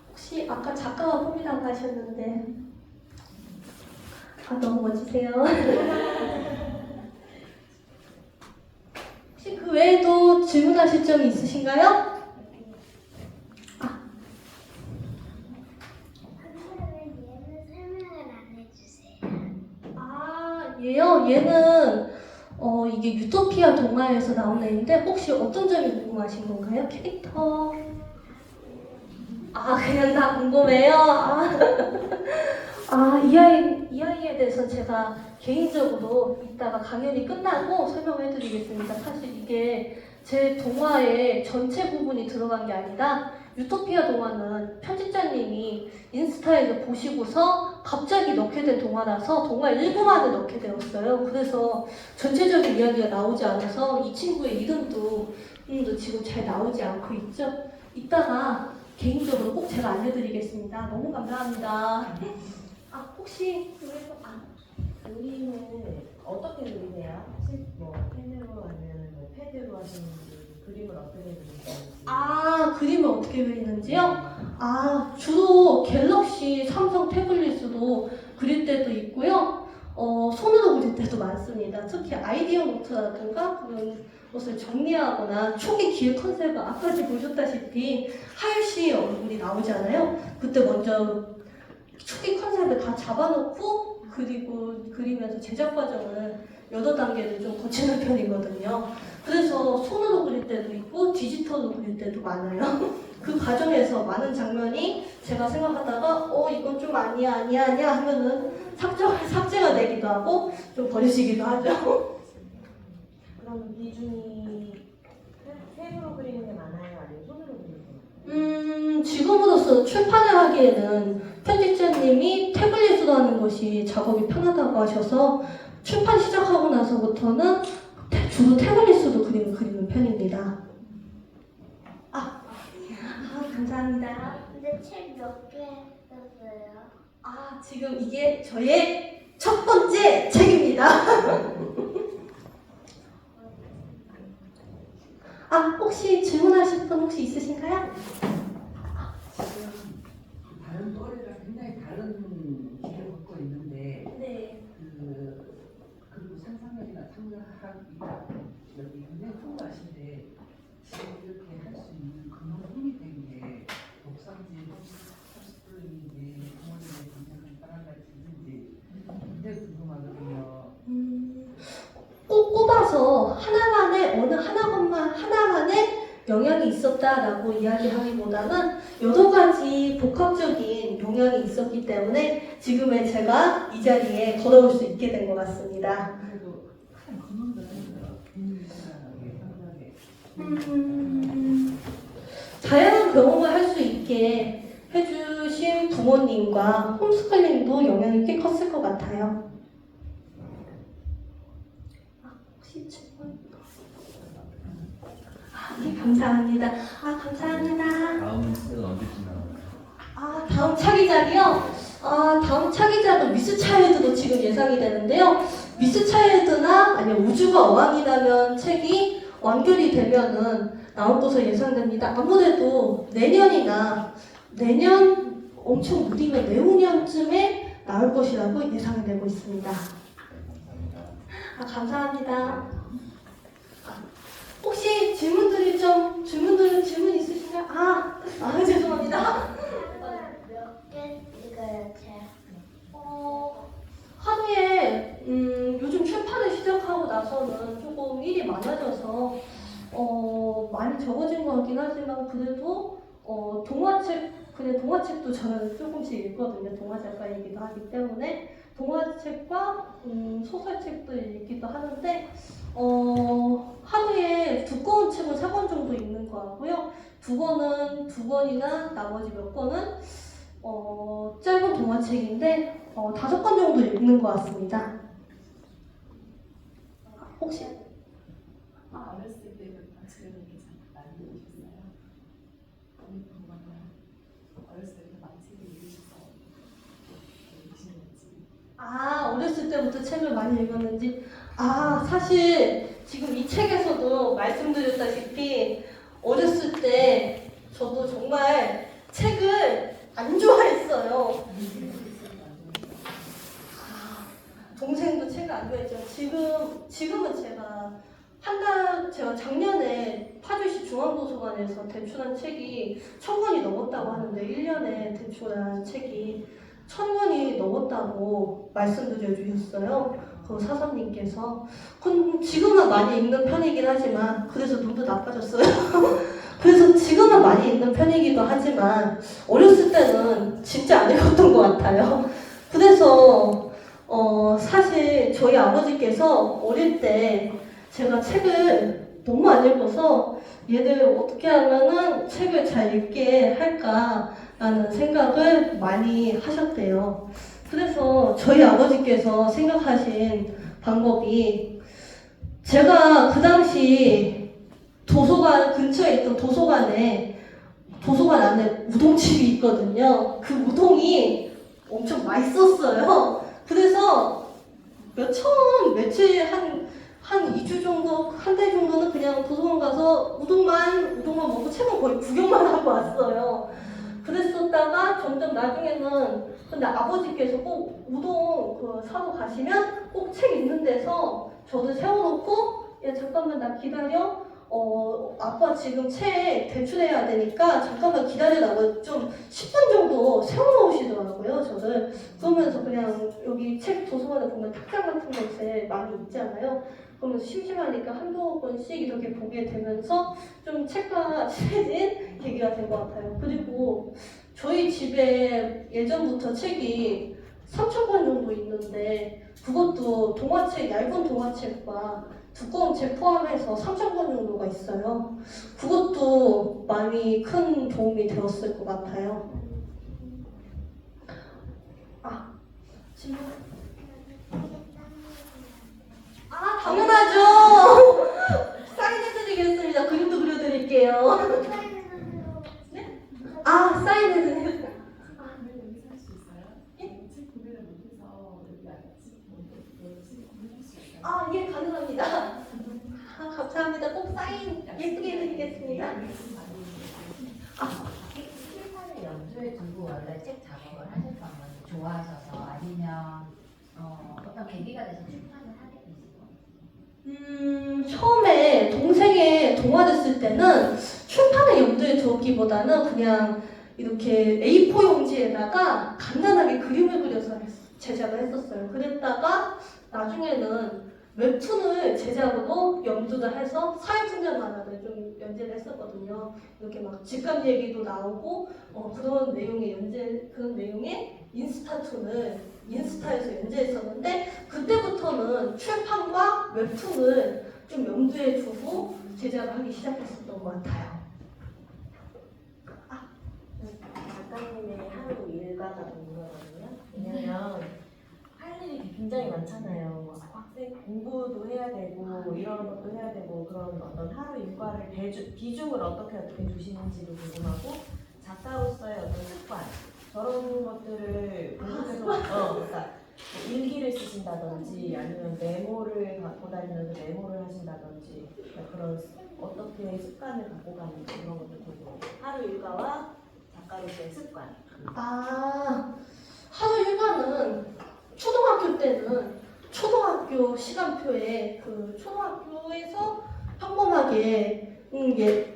S2: 혹시 아까 작가가 꿈이라고 하셨는데 너무 멋지세요. 혹시 그 외에도 질문하실 점이 있으신가요? 얘는 이게 유토피아 동화에서 나온 애인데 혹시 어떤 점이 궁금하신 건가요? 캐릭터? 그냥 다 궁금해요? 이 아이에 대해서는 제가 개인적으로 이따가 강연이 끝나고 설명을 해드리겠습니다. 사실 이게 제 동화의 전체 부분이 들어간 게 아니라 유토피아 동화는 편집자님이 인스타에서 보시고서 갑자기 넣게 된 동화라서 동화 일부만을 넣게 되었어요. 그래서 전체적인 이야기가 나오지 않아서 이 친구의 이름도 지금 잘 나오지 않고 있죠. 이따가 개인적으로 꼭 제가 알려드리겠습니다. 너무 감사합니다. 혹시
S3: 그림을 어떻게 그리세요? 뭐 펜으로 아니면 뭐 패드로 하시는지 그림을 어떻게 그리시는지.
S2: 그림을 어떻게 그리는지요? 주로 갤럭시, 삼성 태블릿으로 그릴 때도 있고요. 손으로 그릴 때도 많습니다. 특히 아이디어 노트라든가 그런 것을 정리하거나 초기 기획 컨셉을 아까 보셨다시피 하율씨 얼굴이 나오잖아요. 그때 먼저 초기 컨셉을 다 잡아놓고 그리고 그리면서 제작 과정을 여러 단계를 좀 거치는 편이거든요. 그래서 손으로 그릴 때도 있고 디지털로 그릴 때도 많아요. 그 과정에서 많은 장면이 제가 생각하다가 이건 좀 아니야 하면은 삭제가 되기도 하고 좀 버리시기도 하죠.
S3: 그럼 비중이 펜으로 그리는 게 많아요? 아니면 손으로 그리는 게
S2: 지금으로서 출판을 하기에는 편집자님이 태블릿으로 하는 것이 작업이 편하다고 하셔서 출판 시작하고 나서부터는 주로 태블릿으로 그리는 편입니다. 감사합니다.
S4: 근데 책 몇 개 썼어요?
S2: 지금 이게 저의 첫 번째 책입니다. 혹시 질문하실 분 혹시 있으신가요?
S5: 지금 다른 또래랑 굉장히 다른 길을 걷고 있는데
S2: 네.
S5: 그리고 상상력이나 창작이나 여기 굉장히 풍부하신데 지금 이렇게 할 수 있는 그런 힘이 된 게 독서인지 홈스쿨링인지 부모님의 굉장한 따라갈지 있는지 굉장히 궁금하거든요.
S2: 꼭 꼽아서 어느 하나만의 영향이 있었다라고 이야기하기보다는 여러 가지 복합적인 영향이 있었기 때문에 지금의 제가 이 자리에 걸어올 수 있게 된 것 같습니다.
S5: 그래도 큰 근원들은 굉장하게
S2: 다양한 경험을 할 수 있게 해주신 부모님과 홈스쿨링도 영향이 꽤 컸을 것 같아요. 혹시 질문? 네, 감사합니다. 감사합니다.
S6: 다음 책은 언제쯤 나오나요?
S2: 다음 차기작이요? 다음 차기작은 미스 차일드도 지금 예상이 되는데요. 미스 차일드나 아니면 우주가 어항이라면 책이 완결이 되면은 나올 것으로 예상됩니다. 아무래도 내년 엄청 무리면 내후년쯤에 나올 것이라고 예상이 되고 있습니다. 감사합니다. 혹시 질문 있으신가요? 죄송합니다.
S4: 몇 개 읽어요, 책?
S2: 하루에 요즘 출판을 시작하고 나서는 조금 일이 많아져서 많이 적어진 것 같긴 하지만 그래도 동화책도 저는 조금씩 읽거든요. 동화 작가이기도 하기 때문에 동화책과 소설책도 읽기도 하는데 하루에 두꺼운 책은 3권 정도 읽는 것 같고요. 두 권이나 나머지 몇 권은 짧은 동화책인데 5권 정도 읽는 것 같습니다. 혹시
S7: 어렸을 때부터 책을 많이 읽으셨어요? 어렸을 때부터 많이 책을 읽으셔서 읽으시는지.
S2: 어렸을 때부터 책을 많이 읽었는지 사실 지금 이 책에서도 말씀드렸다시피 어렸을 때 저도 정말 책을 안 좋아했어요. 동생도 책을 안 좋아했죠. 지금은 제가 작년에 파주시 중앙도서관에서 대출한 책이 1000권이 넘었다고 하는데 1년에 대출한 책이 1000권이 넘었다고 말씀드려 주셨어요. 그 사장님께서. 지금은 많이 읽는 편이긴 하지만 그래서 눈도 나빠졌어요. 그래서 지금은 많이 읽는 편이기도 하지만 어렸을 때는 진짜 안 읽었던 것 같아요. 그래서 사실 저희 아버지께서 어릴 때 제가 책을 너무 안 읽어서 얘들 어떻게 하면은 책을 잘 읽게 할까라는 생각을 많이 하셨대요. 그래서 저희 아버지께서 생각하신 방법이, 제가 그 당시 도서관 근처에 있던 도서관 안에 우동집이 있거든요. 그 우동이 엄청 맛있었어요. 그래서 며칠 한 2주 정도, 한 달 정도는 그냥 도서관 가서 우동만 먹고 책은 거의 구경만 하고 왔어요. 그랬었다가 점점 나중에는, 근데 아버지께서 꼭 우동 사러 가시면 꼭 책 있는 데서 저도 세워놓고, 야 잠깐만 나 기다려, 아빠 지금 책 대출해야 되니까 잠깐만 기다리라고 좀 10분 정도 세워놓으시더라고요, 저를. 그러면서 그냥 여기 책 도서관에 보면 탁자 같은 곳에 많이 있잖아요. 그러면 심심하니까 한두 번씩 이렇게 보게 되면서 좀 책과 친해진 계기가 된 것 같아요. 그리고 저희 집에 예전부터 책이 3,000권 정도 있는데, 그것도 얇은 동화책과 두꺼운 책 포함해서 3,000권 정도가 있어요. 그것도 많이 큰 도움이 되었을 것 같아요. 질문? 당연하죠. 사인해드리겠습니다. 그림도 그려드릴게요. 네? 사인해드리겠습니다.
S7: 여기서 할 수 있어요? 책 구매를 못해서 여기 아침 책 구매할 수 있어요?
S2: 예, 가능합니다. 감사합니다. 꼭 사인 예쁘게 해드리겠습니다.
S8: 출판을 염두에 두고 원래 책 작업을 하셨던 건지, 좋아하셔서, 아니면 어떤 계기가 돼서 출판을 하게 되신 거예요?
S2: 처음에 동생의 동화를 쓸 때는 출판을 염두에 두기보다는 그냥 이렇게 A4 용지에다가 간단하게 그림을 그려서 제작을 했었어요. 그랬다가 나중에는 웹툰을 제작으로 염두를 해서 사회풍자 만화를 좀 연재를 했었거든요. 이렇게 막 집값 얘기도 나오고 그런 내용의 인스타에서 연재했었는데, 그때부터는 출판과 웹툰을 좀 염두에 두고 제작을 하기 시작했었던 것 같아요.
S3: 작가님의 하루 일과가 궁금하거든요. 왜냐면 할 일이 굉장히 많잖아요. 뭐 학생 공부도 해야 되고 이런 것도 해야 되고, 그런 어떤 하루 일과를 비중을 어떻게 두시는지도 궁금하고, 작가로서의 어떤 습관, 저런 것들을 계속해서 그러니까 일기를 쓰신다든지, 아니면 메모를 갖고 다니면서 메모를 하신다든지, 그런 어떻게 습관을 갖고 가는지 그런 것도 궁금해요. 하루 일과와 작가로서의 습관.
S2: 하루 일과는 초등학교 때는 초등학교 시간표에 초등학교에서 평범하게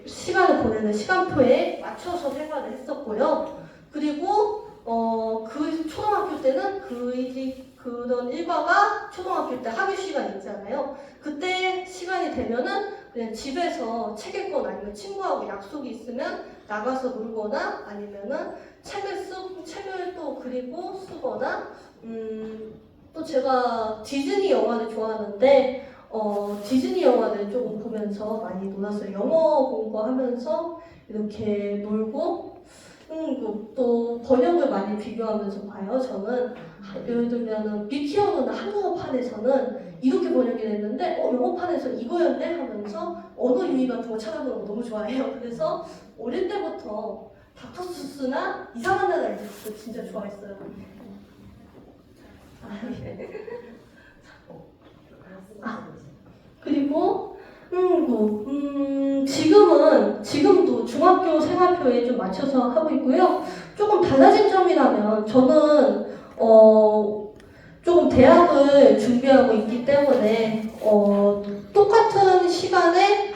S2: 시간을 보내는 시간표에 맞춰서 생활을 했었고요. 그리고 그 초등학교 때는 그런 일과가 초등학교 때 학교 시간 있잖아요. 그때 시간이 되면은 그냥 집에서 책 읽거나 아니면 친구하고 약속이 있으면 나가서 놀거나, 아니면은 책을 또 그리고 쓰거나, 또 제가 디즈니 영화를 좋아하는데 디즈니 영화를 조금 보면서 많이 놀았어요. 영어 공부하면서 이렇게 놀고, 또 번역을 많이 비교하면서 봐요. 저는 예를 들면 빅히어로나 한국어판에서는 이렇게 번역이 됐는데 영어판에서는 이거였네 하면서 언어 유희 같은 거 찾아보는 거 너무 좋아해요. 그래서 어릴 때부터 닥터스스나 이상한 나라 알리스 진짜 좋아했어요. 그리고 지금도 중학교 생활표에 좀 맞춰서 하고 있고요. 조금 달라진 점이라면, 저는 조금 대학을 준비하고 있기 때문에 똑같은 시간에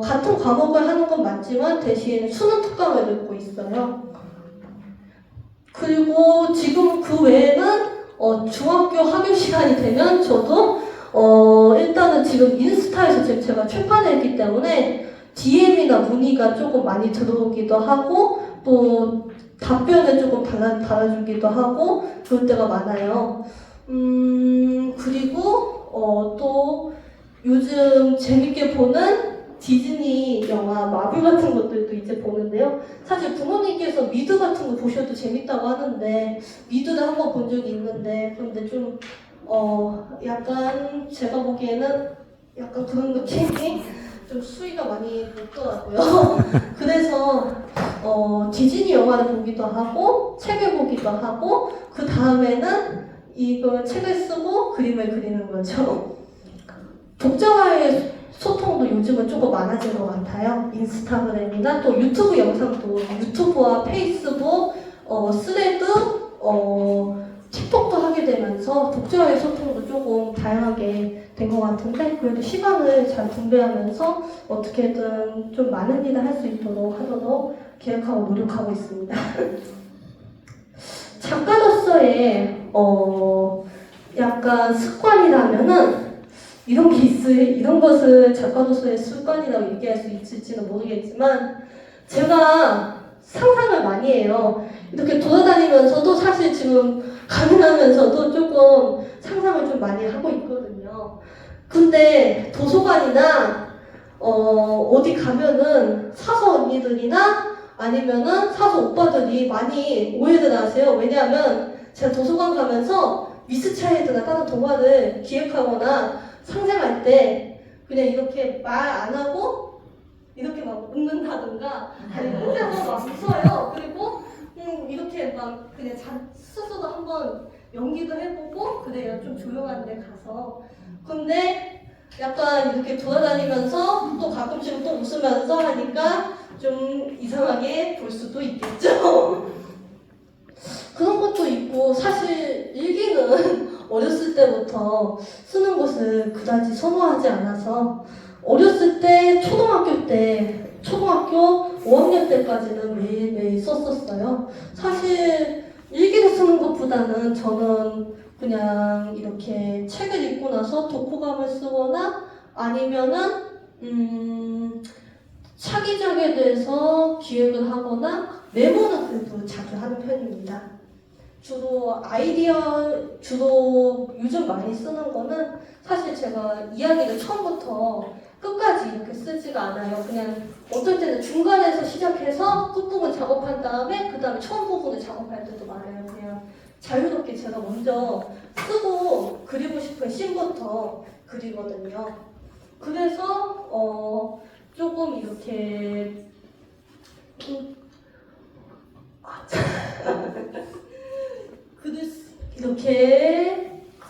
S2: 같은 과목을 하는 건 맞지만 대신 수능 특강을 듣고 있어요. 그리고 지금 그 외에는 중학교 학교 시간이 되면 저도 일단은 지금 인스타에서 제가 출판했기 때문에 DM이나 문의가 조금 많이 들어오기도 하고, 또 답변을 조금 달아주기도 하고 그럴 때가 많아요. 그리고 또 요즘 재밌게 보는 디즈니 영화 마블 같은 것들도 이제 보는데요. 사실 부모님께서 미드 같은 거 보셔도 재밌다고 하는데 미드를 한번 본 적이 있는데 그런데 좀 약간 제가 보기에는 약간 그런 느낌이 좀 수위가 많이 높더라고요. 그래서 디즈니 영화를 보기도 하고 책을 보기도 하고 그 다음에는 이걸 책을 쓰고 그림을 그리는 거죠. 독자와의 소통도 요즘은 조금 많아진 것 같아요. 인스타그램이나 또 유튜브 영상도 유튜브와 페이스북, 스레드, 틱톡도 하게 되면서 독자와의 소통도 조금 다양하게 된 것 같은데 그래도 시간을 잘 분배하면서 어떻게든 좀 많은 일을 할 수 있도록 하도록 계획하고 노력하고 있습니다. 작가로서의 약간 습관이라면은 이런 것을 작가로서의 습관이라고 얘기할 수 있을지는 모르겠지만 제가 상상을 많이 해요. 이렇게 돌아다니면서도 사실 지금 가능하면서도 조금 상상을 좀 많이 하고 있거든요. 근데 도서관이나 어디 가면은 사서 언니들이나 아니면은 사서 오빠들이 많이 오해를 하세요. 왜냐하면 제가 도서관 가면서 미스 차일드나 다른 동화를 기획하거나 상상할 때 그냥 이렇게 말 안 하고 이렇게 막 웃는다든가 아니 혼자서 막 웃어요. 그리고 이렇게 막 그냥 스스로 한번 연기도 해보고 그래요. 좀 조용한 데 가서. 근데 약간 이렇게 돌아다니면서 또 가끔씩 또 웃으면서 하니까 좀 이상하게 볼 수도 있겠죠. 그런 것도 있고 사실 일기는 어렸을 때부터 쓰는 것을 그다지 선호하지 않아서 어렸을 때 초등학교 5학년 때까지는 매일매일 썼었어요. 사실 일기를 쓰는 것보다는 저는 그냥 이렇게 책을 읽고 나서 독후감을 쓰거나 아니면은 차기작에 대해서 기획을 하거나 메모는 그래도 자주 하는 편입니다. 주로 요즘 많이 쓰는 거는 사실 제가 이야기를 처음부터 끝까지 이렇게 쓰지가 않아요. 그냥 어떨 때는 중간에서 시작해서 끝부분 작업한 다음에 그 다음에 처음 부분을 작업할 때도 많아요. 그냥 자유롭게 제가 먼저 쓰고 그리고 싶은 씬부터 그리거든요. 그래서 조금 이렇게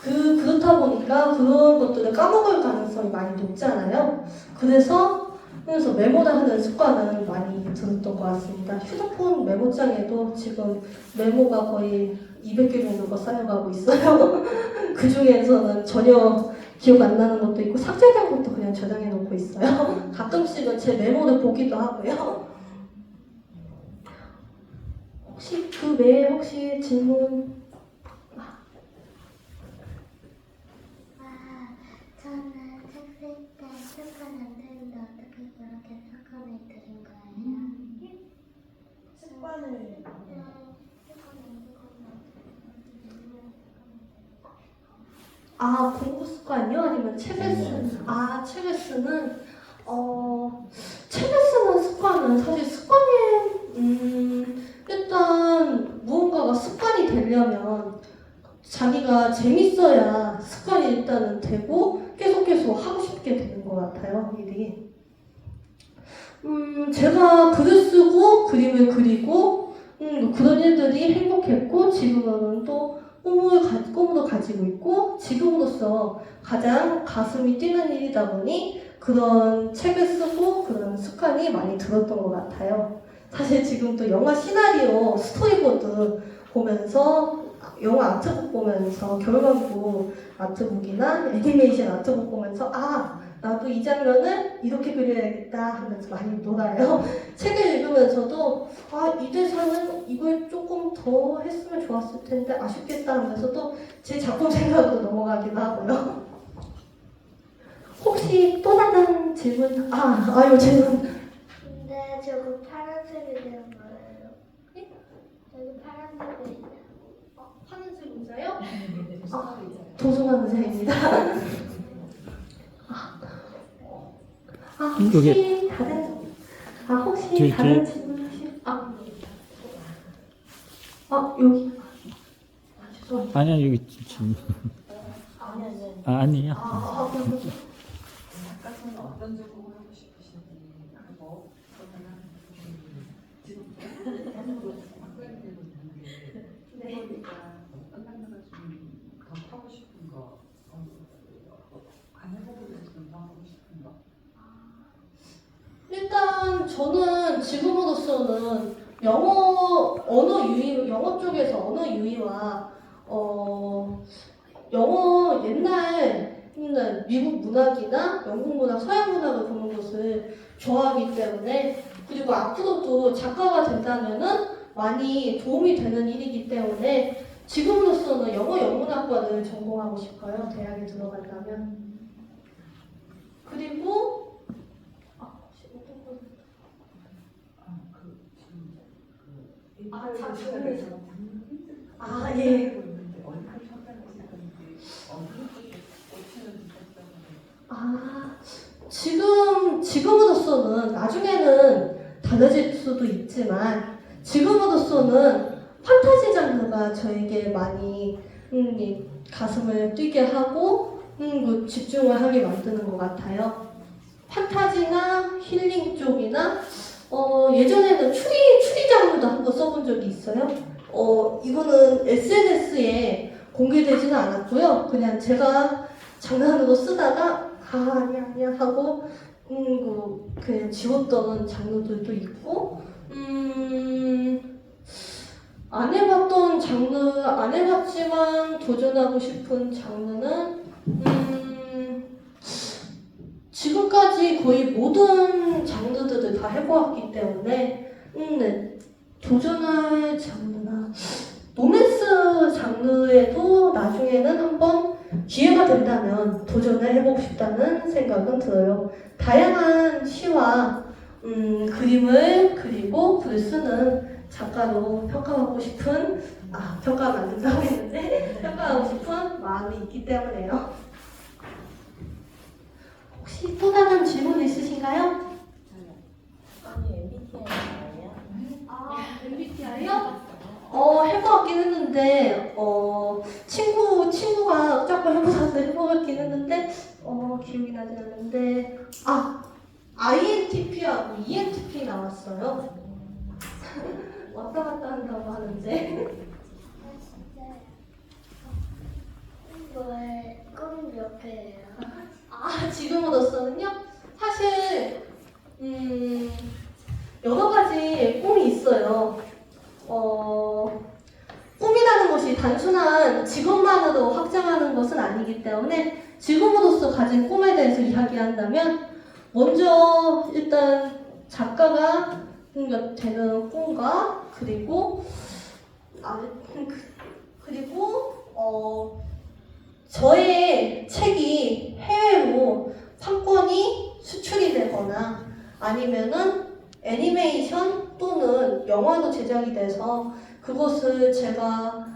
S2: 그렇다 보니까 그런 것들을 까먹을 가능성이 많이 높잖아요. 그래서 메모를 하는 습관은 많이 들었던 것 같습니다. 휴대폰 메모장에도 지금 메모가 거의 200개 정도가 쌓여가고 있어요. 그 중에서는 전혀 기억 안 나는 것도 있고 삭제된 것도 그냥 저장해 놓고 있어요. 가끔씩은 제 메모를 보기도 하고요. 혹시 그 외에 혹시 질문?
S4: 저는 책 쓸 때 습관 안 되는데 어떻게 그렇게 습관을 들인 거예요?
S3: 습관을
S2: 공부 습관이요? 아니면 책을 쓰는? 책을 쓰는? 책을 쓰는 습관은 사실 일단 무언가가 습관이 되려면 자기가 재밌어야 습관이 일단은 되고 계속 하고 싶게 되는 것 같아요, 일이. 제가 글을 쓰고 그림을 그리고 그런 일들이 행복했고 지금은 또 꿈도 가지고 있고 지금으로서 가장 가슴이 뛰는 일이다 보니 그런 책을 쓰고 그런 습관이 많이 들었던 것 같아요. 사실 지금 또 영화 시나리오 스토리보드 보면서 영화 아트북 보면서 결과부 아트북이나 애니메이션 아트북 보면서 나도 이 장면을 이렇게 그려야겠다 하면서 많이 놀아요. 책을 읽으면서도 이 대사는 이걸 조금 더 했으면 좋았을 텐데 아쉽겠다 하면서도 제 작품 생각으로 넘어가기도 하고요. 혹시 또 다른 질문? 질문.
S4: 근데 저거 파란색이 되는 거예요. 여기 파란색이 있어요.
S2: 하늘색 의자요?
S5: 네,
S2: 도서관 의자입니다. 혹시 혹시
S9: 뒤에,
S2: 다른
S9: 뒤에.
S2: 질문 여기. 죄송합니다.
S9: 아니야 여기 지금 아니에요.
S5: 작가서는 어떤 전공을 하고 싶으신지 하고 지금 전공으로 바꿔야 되고 있는데 그러니까 어떤 단어가 좀 더 하고 싶은 거 안 해보고 좀 더 하고 싶은 거
S2: 일단 저는 지금으로서는 영어 쪽에서 언어 유희와 영어 옛날 미국 문학이나 영국 문학, 서양 문학을 보는 것을 좋아하기 때문에, 그리고 앞으로도 작가가 된다면은 많이 도움이 되는 일이기 때문에 지금으로서는 영어 영문학과를 전공하고 싶어요. 대학에 들어간다면. 그리고 예. 지금으로서는 나중에는 달라질 수도 있지만 지금으로서는 판타지 장르가 저에게 많이 가슴을 뛰게 하고 집중을 하게 만드는 것 같아요. 판타지나 힐링 쪽이나 예전에는 추리 장르도 한번 써본 적이 있어요. 이거는 SNS에 공개되지는 않았고요. 그냥 제가 장난으로 쓰다가 아니야 하고 그냥 지웠던 장르들도 있고, 안 해봤던 장르, 안 해봤지만 도전하고 싶은 장르는 지금까지 거의 모든 장르들을 다 해보았기 때문에 도전할 장르나 로맨스 장르에도 나중에는 한번 기회가 된다면 도전을 해보고 싶다는 생각은 들어요. 다양한 시와 그림을 그리고 글을 쓰는 작가로 평가받고 싶은 평가가 안 된다고 했는데 평가하고 싶은 마음이 있기 때문에요. 혹시 또 다른 질문 있으신가요?
S3: 아니 MBTI예요?
S2: MBTI요? 해보았긴 했는데 친구가 자꾸 해보았긴 했는데 기억이 나지 않는데 INTP하고 ENTP 나왔어요. 왔다 갔다 한다고 하는데
S4: 꿈 몇 개예요?
S2: 지금으로서는요? 사실 여러 가지 꿈이 있어요. 꿈이라는 것이 단순한 직업만으로 확장하는 것은 아니기 때문에 지금으로서 가진 꿈에 대해서 이야기한다면 먼저 일단 작가가 되는 꿈과 그리고 저의 책이 해외로 판권이 수출이 되거나 아니면은 애니메이션 또는 영화로 제작이 돼서 그것을 제가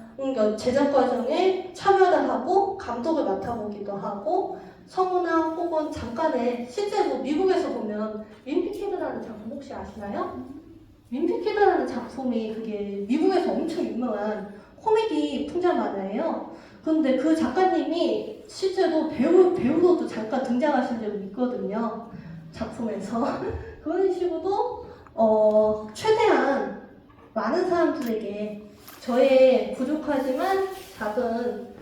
S2: 제작 과정에 참여를 하고 감독을 맡아보기도 하고 성우나 혹은 잠깐의 실제로 미국에서 보면 윈피키드라는 작품 혹시 아시나요? 윈피키드라는 작품이 그게 미국에서 엄청 유명한 코미디 풍자 만화예요. 근데 그 작가님이 실제로 배우로도 잠깐 등장하신 적이 있거든요. 작품에서. 그런 식으로 최대한 많은 사람들에게 저의 부족하지만 작은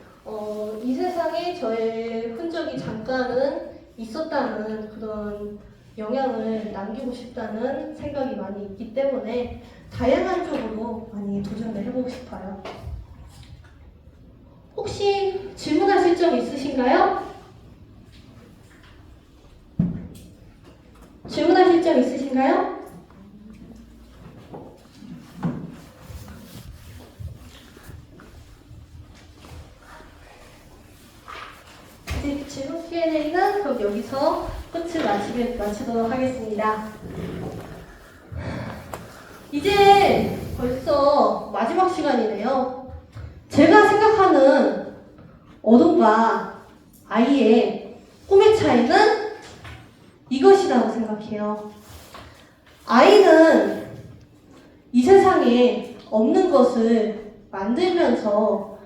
S2: 이 세상에 저의 흔적이 잠깐은 있었다는 그런 영향을 남기고 싶다는 생각이 많이 있기 때문에 다양한 쪽으로 많이 도전을 해보고 싶어요. 혹시 질문하실 점 있으신가요? 질문하실 점 있으신가요? 이제 질문 Q&A는 그럼 여기서 끝을 마치도록 하겠습니다. 이제 벌써 마지막 시간이네요. 제가 이것이라고 생각해요. 아이는 이 세상에 없는 것을 만들면서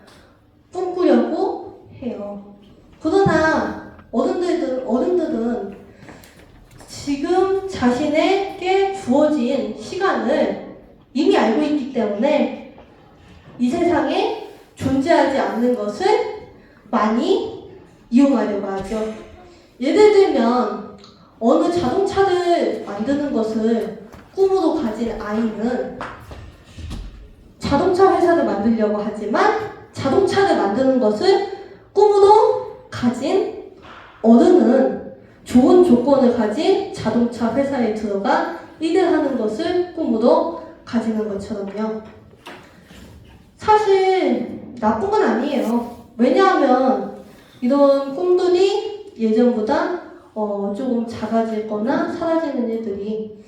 S2: 꿈꾸려고 해요. 그러나 어른들은 지금 자신에게 주어진 시간을 이미 알고 있기 때문에 이 세상에 존재하지 않는 것을 많이 이용하려고 하죠. 예를 들면 어느 자동차를 만드는 것을 꿈으로 가진 아이는 자동차 회사를 만들려고 하지만 자동차를 만드는 것을 꿈으로 가진 어른은 좋은 조건을 가진 자동차 회사에 들어가 일을 하는 것을 꿈으로 가지는 것처럼요. 사실 나쁜 건 아니에요. 왜냐하면 이런 꿈들이 예전보다 조금 작아지거나 사라지는 일들이,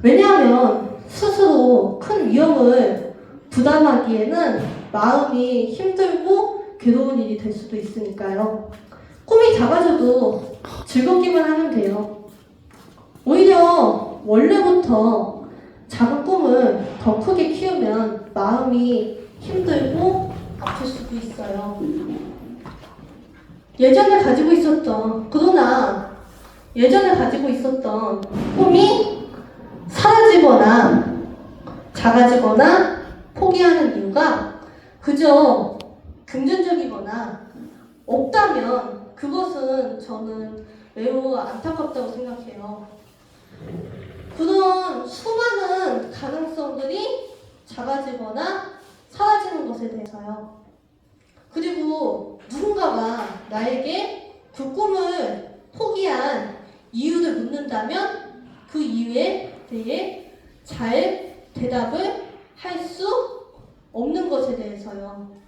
S2: 왜냐하면 스스로 큰 위험을 부담하기에는 마음이 힘들고 괴로운 일이 될 수도 있으니까요. 꿈이 작아져도 즐겁기만 하면 돼요. 오히려 원래부터 작은 꿈을 더 크게 키우면 마음이 힘들고 아플 수도 있어요. 예전에 가지고 있었던 꿈이 사라지거나 작아지거나 포기하는 이유가 그저 금전적이거나 없다면 그것은 저는 매우 안타깝다고 생각해요. 그런 수많은 가능성들이 작아지거나 사라지는 것에 대해서요. 그리고 누군가가 나에게 그 꿈을 포기한 이유를 묻는다면 그 이유에 대해 잘 대답을 할 수 없는 것에 대해서요.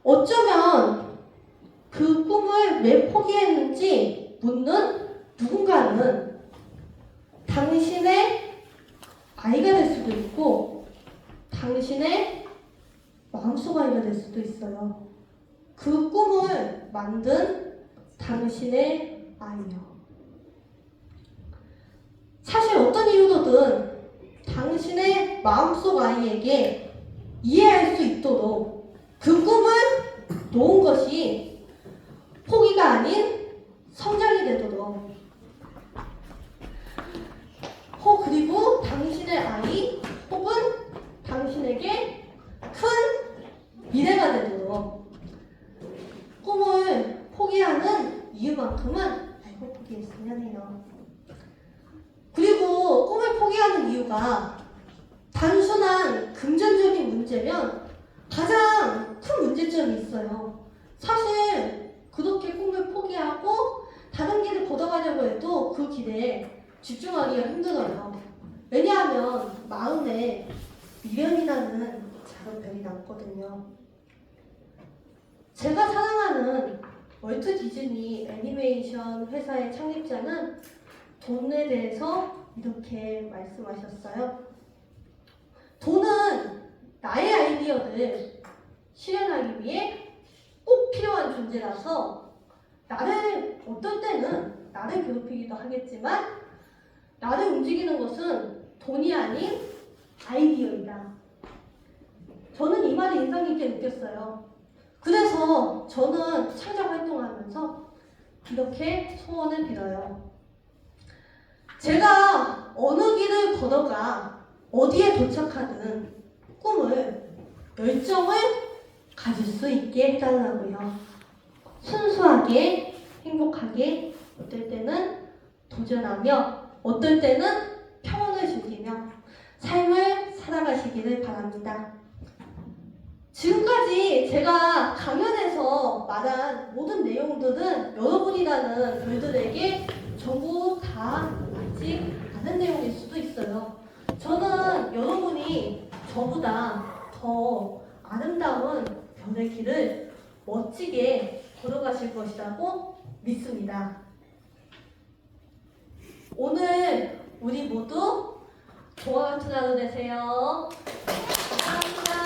S2: 어쩌면 그 꿈을 왜 포기했는지 묻는 누군가는 당신의 아이가 될 수도 있고 당신의 마음속 아이가 될 수도 있어요. 그 꿈을 만든 당신의 아이요. 사실 어떤 이유로든 당신의 마음속 아이에게 이해할 수 있도록 그 꿈을 놓은 것이 포기가 아닌 성장이 되도록, 그리고 당신의 아이 혹은 당신에게 큰 미래가 되도록 꿈을 포기하는 이유만큼은 알고 포기했으면 해요. 그리고 꿈을 포기하는 이유가 단순한 금전적인 문제면 가장 큰 문제점이 있어요. 사실 그렇게 꿈을 포기하고 다른 길을 걷어가려고 해도 그 길에 집중하기가 힘들어요. 왜냐하면 마음에 미련이라는 작은 별이 남거든요. 제가 사랑하는 월트 디즈니 애니메이션 회사의 창립자는 돈에 대해서 이렇게 말씀하셨어요. 돈은 나의 아이디어를 실현하기 위해 꼭 필요한 존재라서 어떨 때는 나를 괴롭히기도 하겠지만 나를 움직이는 것은 돈이 아닌 아이디어이다. 저는 이 말이 인상 깊게 느꼈어요. 그래서 저는 창작 활동을 하면서 이렇게 소원을 빌어요. 제가 어느 길을 걸어가 어디에 도착하든 꿈을, 열정을 가질 수 있게 해달라고요. 순수하게, 행복하게, 어떨 때는 도전하며 어떨 때는 평온을 즐기며 삶을 살아가시기를 바랍니다. 지금까지 제가 강연에서 말한 모든 내용들은 여러분이라는 별들에게 전부 다 맞지 않은 내용일 수도 있어요. 저는 여러분이 저보다 더 아름다운 별의 길을 멋지게 걸어가실 것이라고 믿습니다. 오늘 우리 모두 좋은 하루 되세요. 감사합니다.